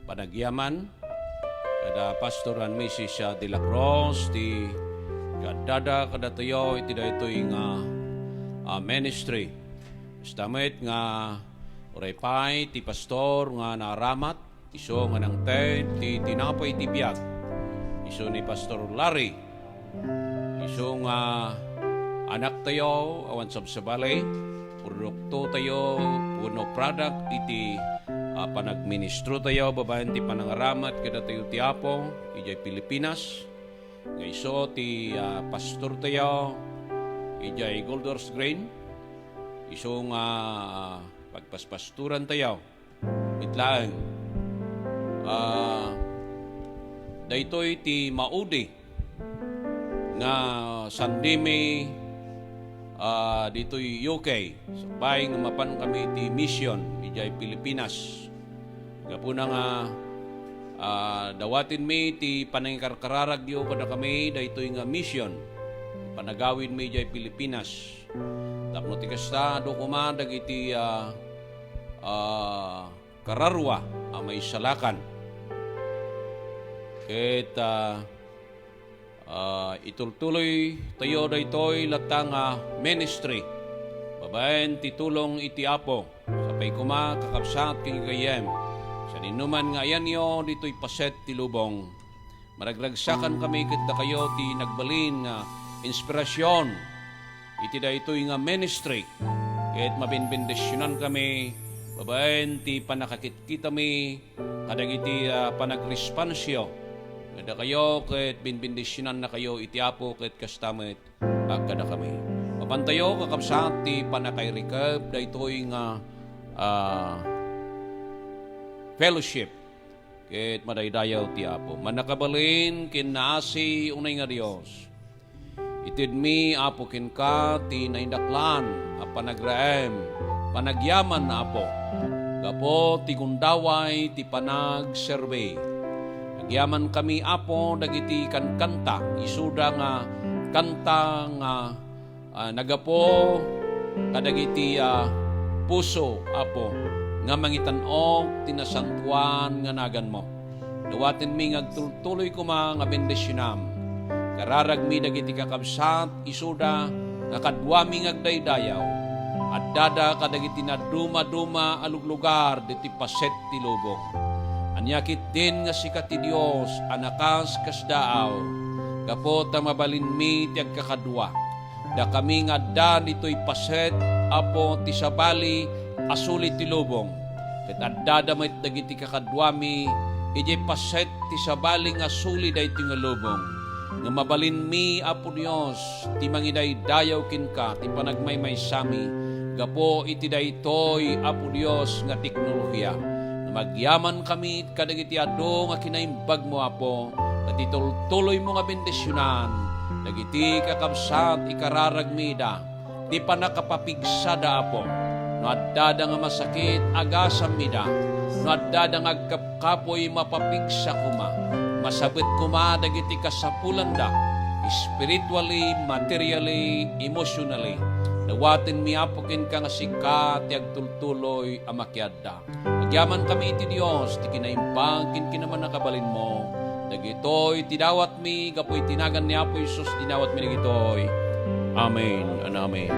panagyaman kada Pastor and Mrs. De La Cruz ti kadada kada tayo iti daytoy nga ministry. Istamit nga oray pay ti pastor nga naramat iso nga nang ti tinapay ti biag. Iso ni Pastor Larry. Iso nga anak tayo awan sabsabali. Produkto tayo puno product iti panagministro tayo babayan ti panangaramat kada tayo ti Apo ijay Pilipinas. Nga iso ti pastor tayo ijay Golders Green. Iso nga pagpaspasturan tayo mitlaan daytoy ti maudi nga sandimi dito'y UK. Sabay nga mapan kami ti mission ijay Pilipinas. Kapuna nga dawatin mi ti panangkarkararagyo kada kami daytoy nga mission. Panagawin mi ijay Pilipinas. Tapno ti kasta do kumadag iti kararwa may salakan. Ket itultuloy tayo daytoy latang ministry. Babaen titulong iti Apo sapay kuma kakabsat king gayem. Sa ninuman nga ayan yo dito'y paset ti lubong. Maragragsakan kami kita kayo ti nagbalin nga inspirasyon iti daytoy nga ministry. Ket mabinbendisyonan kami babaen ti panakakit kita mi kadag iti panagrespansyo. Kada kayo, ket binbindisyonan na kayo iti Apo, ket kastamit kada kami. Mapantayo, kakabsat, ti panakairikab, daytoy nga fellowship, ket madaydayaw ti Apo. Manakabalin, kinaasi, unay nga Diyos. Itid mi, Apo, kinka, ti naindaklan, panagraem, panagyaman na Apo. Gapo, ti gundaway, ti panagserve. Yaman kami Apo dagiti kanta isuda nga kanta nga nagapo kadagiti puso Apo nga mangitan-og tinasantuan nga nagan mo. Dawaten mi ngagtuloy ko nga bendisyonam. Kararag mi dagiti kakabsat isuda nga kadwa mi ngagdaydayaw. At dada kadagiti na duma-duma aluglugar diti paset ti lubong. Anyakit din nga sikat ti Diyos, anakas kasdaaw, kapot ang mabalin mi ti agkakadwa. Da kami nga da dito'y paset, Apo ti sabali, asulit ti lubong. Ket addadamit dagiti kakadwa mi, ijay paset ti sabali nga suli day ti nga lubong. Nga mabalin mi, Apo Diyos, ti mangiday dayaw kinka, ti panagmaymay sami, gapo iti daytoy, Apo Diyos, nga teknolohiya. Magyaman kami kadagiti ado nga kinaimbag mo Apo at itultuloy mo nga bendisyonan dagiti kakabsat ikararagmida di pa nakapapigsada Apo no addada nga masakit agasam mida no addada nga agkapkapoy mapapigsa kuma masabet kuma dagiti kasapulanda spiritually, materially, emotionally. Dawatin mi Apo ken ka nga sikat ti agtultuloy amakyadda. Agyaman kami iti Dios ti kinaimbag ken kinaman nakabalin mo. Dagitoy ti dawat mi gapoy tinagan ni Apo Hesus dinawat mi dagitoy. Amen and amen.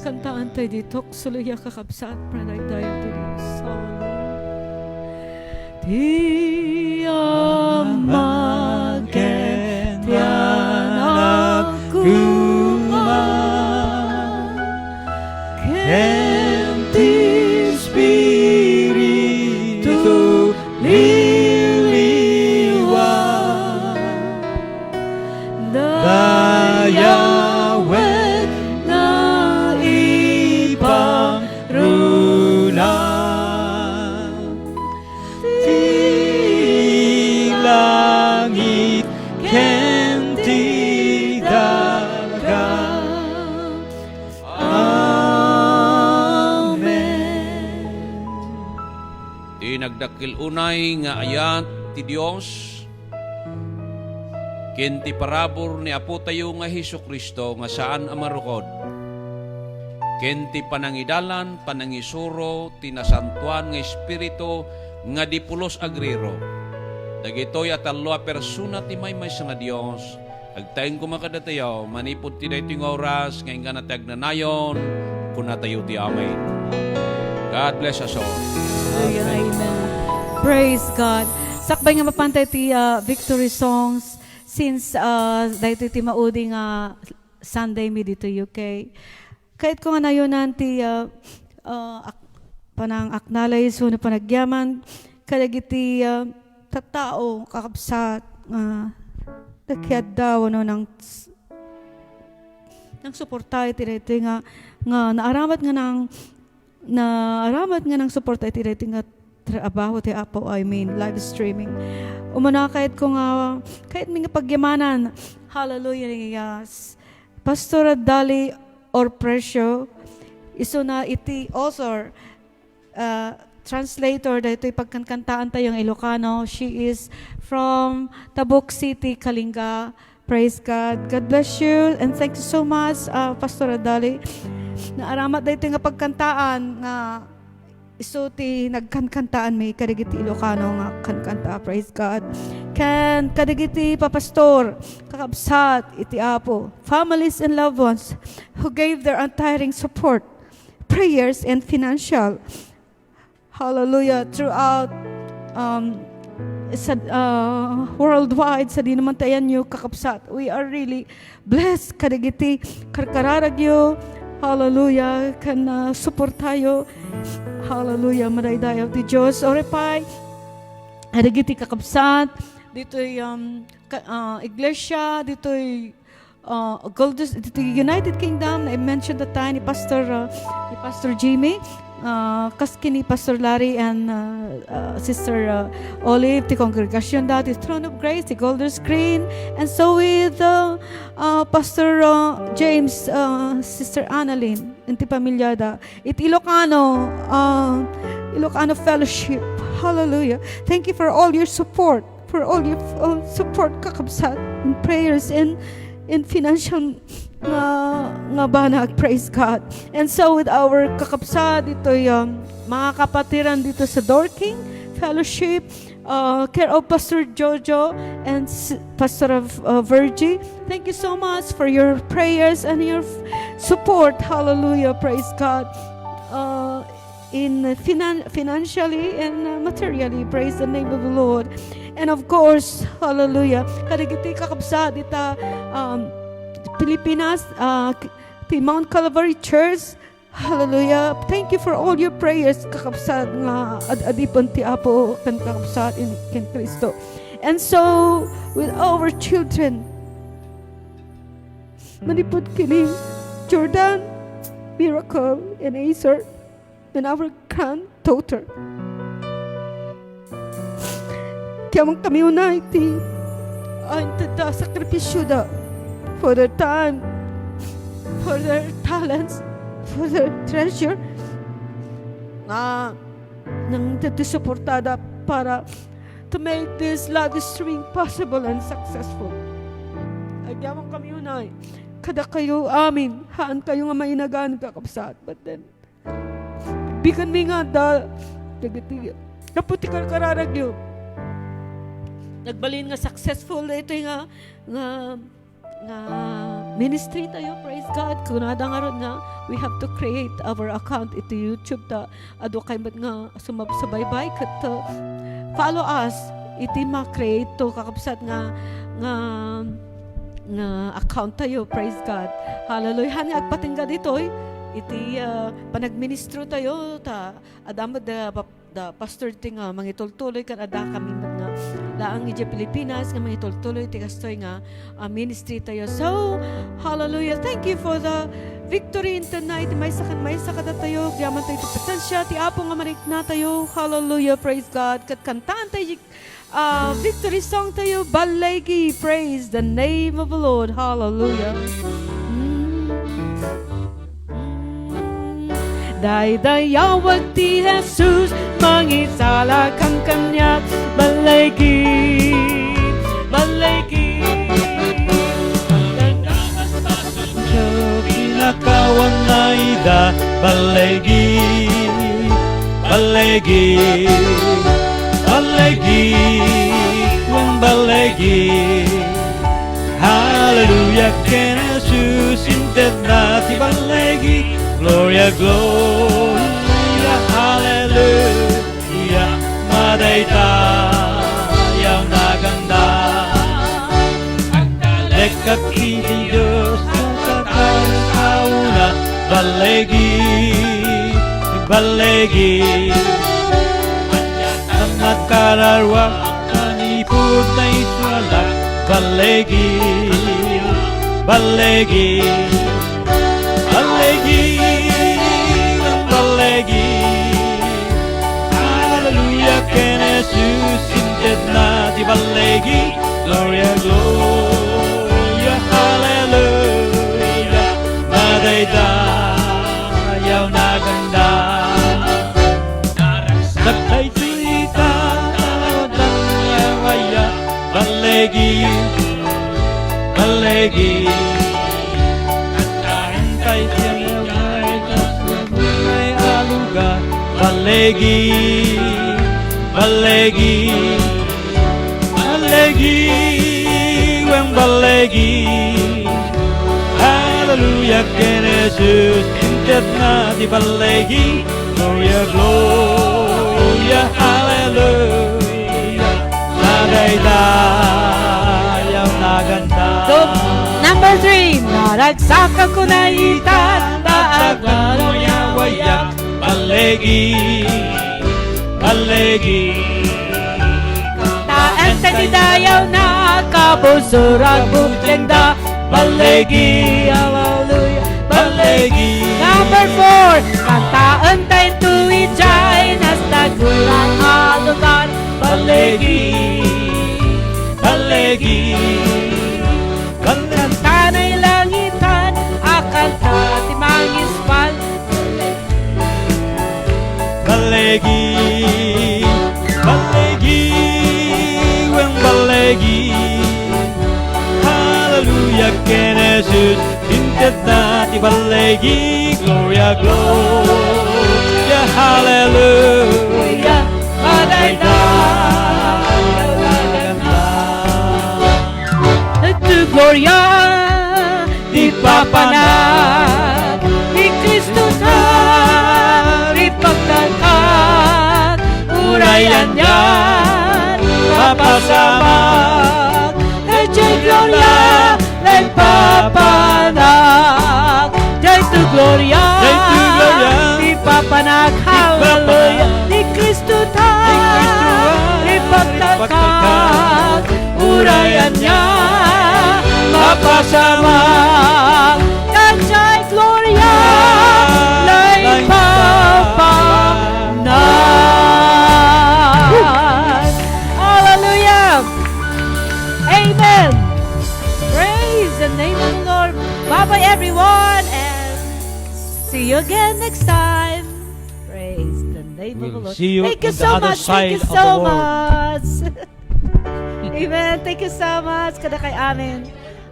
Kantaan tayo dito, suluya kakabsat, pranagdayan ti Diyos. Ti amagen, ti anak ken ti Espiritu liliwan, dayawet na ipangrunan, ti langit ken ti dagat. Di nagdakil unay nga ayat ti Dios ken ti parabor ni Apo tayo nga Hesukristo nga saan amarukod. Kenti panangidalan, panangisuro, tinasantuan ng Espiritu, nga dipulos agriro. Dagitoy at alwa persona ti may sa nga Diyos. Agtayin ko makadatayaw, manipod ti dahi ting oras, ngayon ka natag na nayon, kunatayo ti amen. God bless us all. Hallelujah, amen. Praise God. Sakbay nga mapantay ti victory songs since dahito ti maudi nga Sunday mi dito UK. Kahit ko nga nayon nanti panang acknowledge na panagyaman kadagiti tattao kakabsat nakiad daw ng suporta iti dito nga naaramat nga ng suporta iti dito nga trabaho ti Apo, I mean live streaming. Umuna kahit ko nga kahit mga pagyamanan, hallelujah, yes. Pastor Dali or Presyo, iso na iti author, translator, dahito ipagkankantaan tayong Ilocano. She is from Tabuk City, Kalinga. Praise God. God bless you and thank you so much, Pastor Dali. Naaramat dahito nga pagkantaan nga iso ti nagkankantaan may kadagiti Ilocano nga kankanta. Praise God. Kan kadagiti papastor kakabsat iti Apo, families and loved ones who gave their untiring support, prayers and financial, hallelujah, throughout worldwide sa dinamantayan nyo kakabsat. We are really blessed kadagiti karkararagyo, hallelujah, kan support tayo, hallelujah, madaydayaw ti Diyos. Orepay adagiti kakabsat dito'y iglesia, dito'y Golders, dito'y United Kingdom, na I-mention the time ni Pastor Jimmy, kaski ni Pastor Larry and Sister Olive, the congregation that is Throne of Grace, the Golders Green, and so with Pastor James, Sister Annalyn, inti pamilyada, it Ilocano Fellowship, hallelujah. Thank you for all your support, kakabsat, in prayers and in financial nga banag, praise God. And so with our kakabsat, ito'y mga kapatiran dito sa Dorking Fellowship, care of Pastor Jojo and Pastor of Virgie. Thank you so much for your prayers and your support, hallelujah, praise God. In financially and materially, praise the name of the Lord. And of course, hallelujah, kadagiti kakabsat ita Pilipinas, Mount Calvary Church, hallelujah. Thank you for all your prayers, kakabsat nga adipon ti Apo kan kakabsat in Kristo. And so with our children, manipod kini Jordan, Miracle, and Acer, and our granddaughter. Kaya mong kami unay ti tada sakripisyo da for their time, for their talents, for their treasure nang titisuportada para to make this live streaming possible and successful. Kaya mong kami unay kada kayo amin haan kayo nga mainagaan kakabsat, but then bigan mi nga da naputi kararagyo nagbalin nga successful ito nga ministry tayo, praise God. Kunada nga ron nga we have to create our account ito YouTube ta ado kay mat nga sumabsabaybay kat follow us iti ma-create to kakabsat nga account tayo, praise God, hallelujah. Nga agpatingga ditoy iti panagministro tayo ta adamad da pastor ti nga mangitultuloy kan ada kami nga laang iti Pilipinas nga mangitultuloy ti kastoy nga ministry tayo. So hallelujah, thank you for the victory in tonight. May sakada tayo gyaman tayo ti petensya ti Apo nga marikna tayo, hallelujah, praise God. Kat kantaan tayo victory song tayo, Balaygi, praise the name of the Lord, hallelujah. Daydayawag ti Jesus, mangisala kang kanya't balaygi, balaygi. Ang damas pasunyo, pinakawang na naida balegi balegi balegi wang balegi hallelujah ken Jesus inted nati balegi gloria gloria hallelujah madaita yang naganda dekat di Diyos kauna balegi balegi ang nakararwa kanipod na isualak balegi balegi balegi balegi hallelujah ken Jesus inted na di balegi gloria gloria hallelujah madaydayaw na ganda Naktay tulita ng yawaya balegi balegi Antay tiyaway may aluga balegi balegi balegi wang balegi hallelujah ken Jesus inted na di balegi gloria gloria hallelujah madaydayaw na ganda Number 3, naragsakan ko na itanda Agano yawayak balegi balegi Taan tanidayaw na kabusurag butenda balegi hallelujah balegi Number 4, kantaan tayo tuwijay nastagulan alugan balegi balegi Kanta na'y langitan akan tatimang ispal balegi balegi weng balegi hallelujah ken Jesus inted na di balegi gloria gloria hallelujah madaydayaw na ganda Nagtu Gloria di papanag ni Kristo ta ipagtagkag urayan yan papasamag Jai Gloria nagpapanag Jai tu Gloria di papanag hallelujah ni Kristo ta ipagtagkag urayan yan papasamang Jai Gloria naipapanag Hallelujah Amen Praise the name of the Lord Bye-bye everyone and see you again next time Praise the name of the We'll Lord see you Thank you on the so other much Thank you side of so the world. much Amen. Thank you so much. Kada kay amin.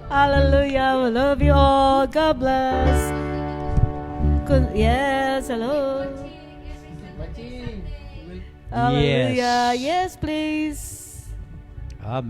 Hallelujah. We love you all. God bless. Yes. Hello. Hallelujah. Yes, please. Amen.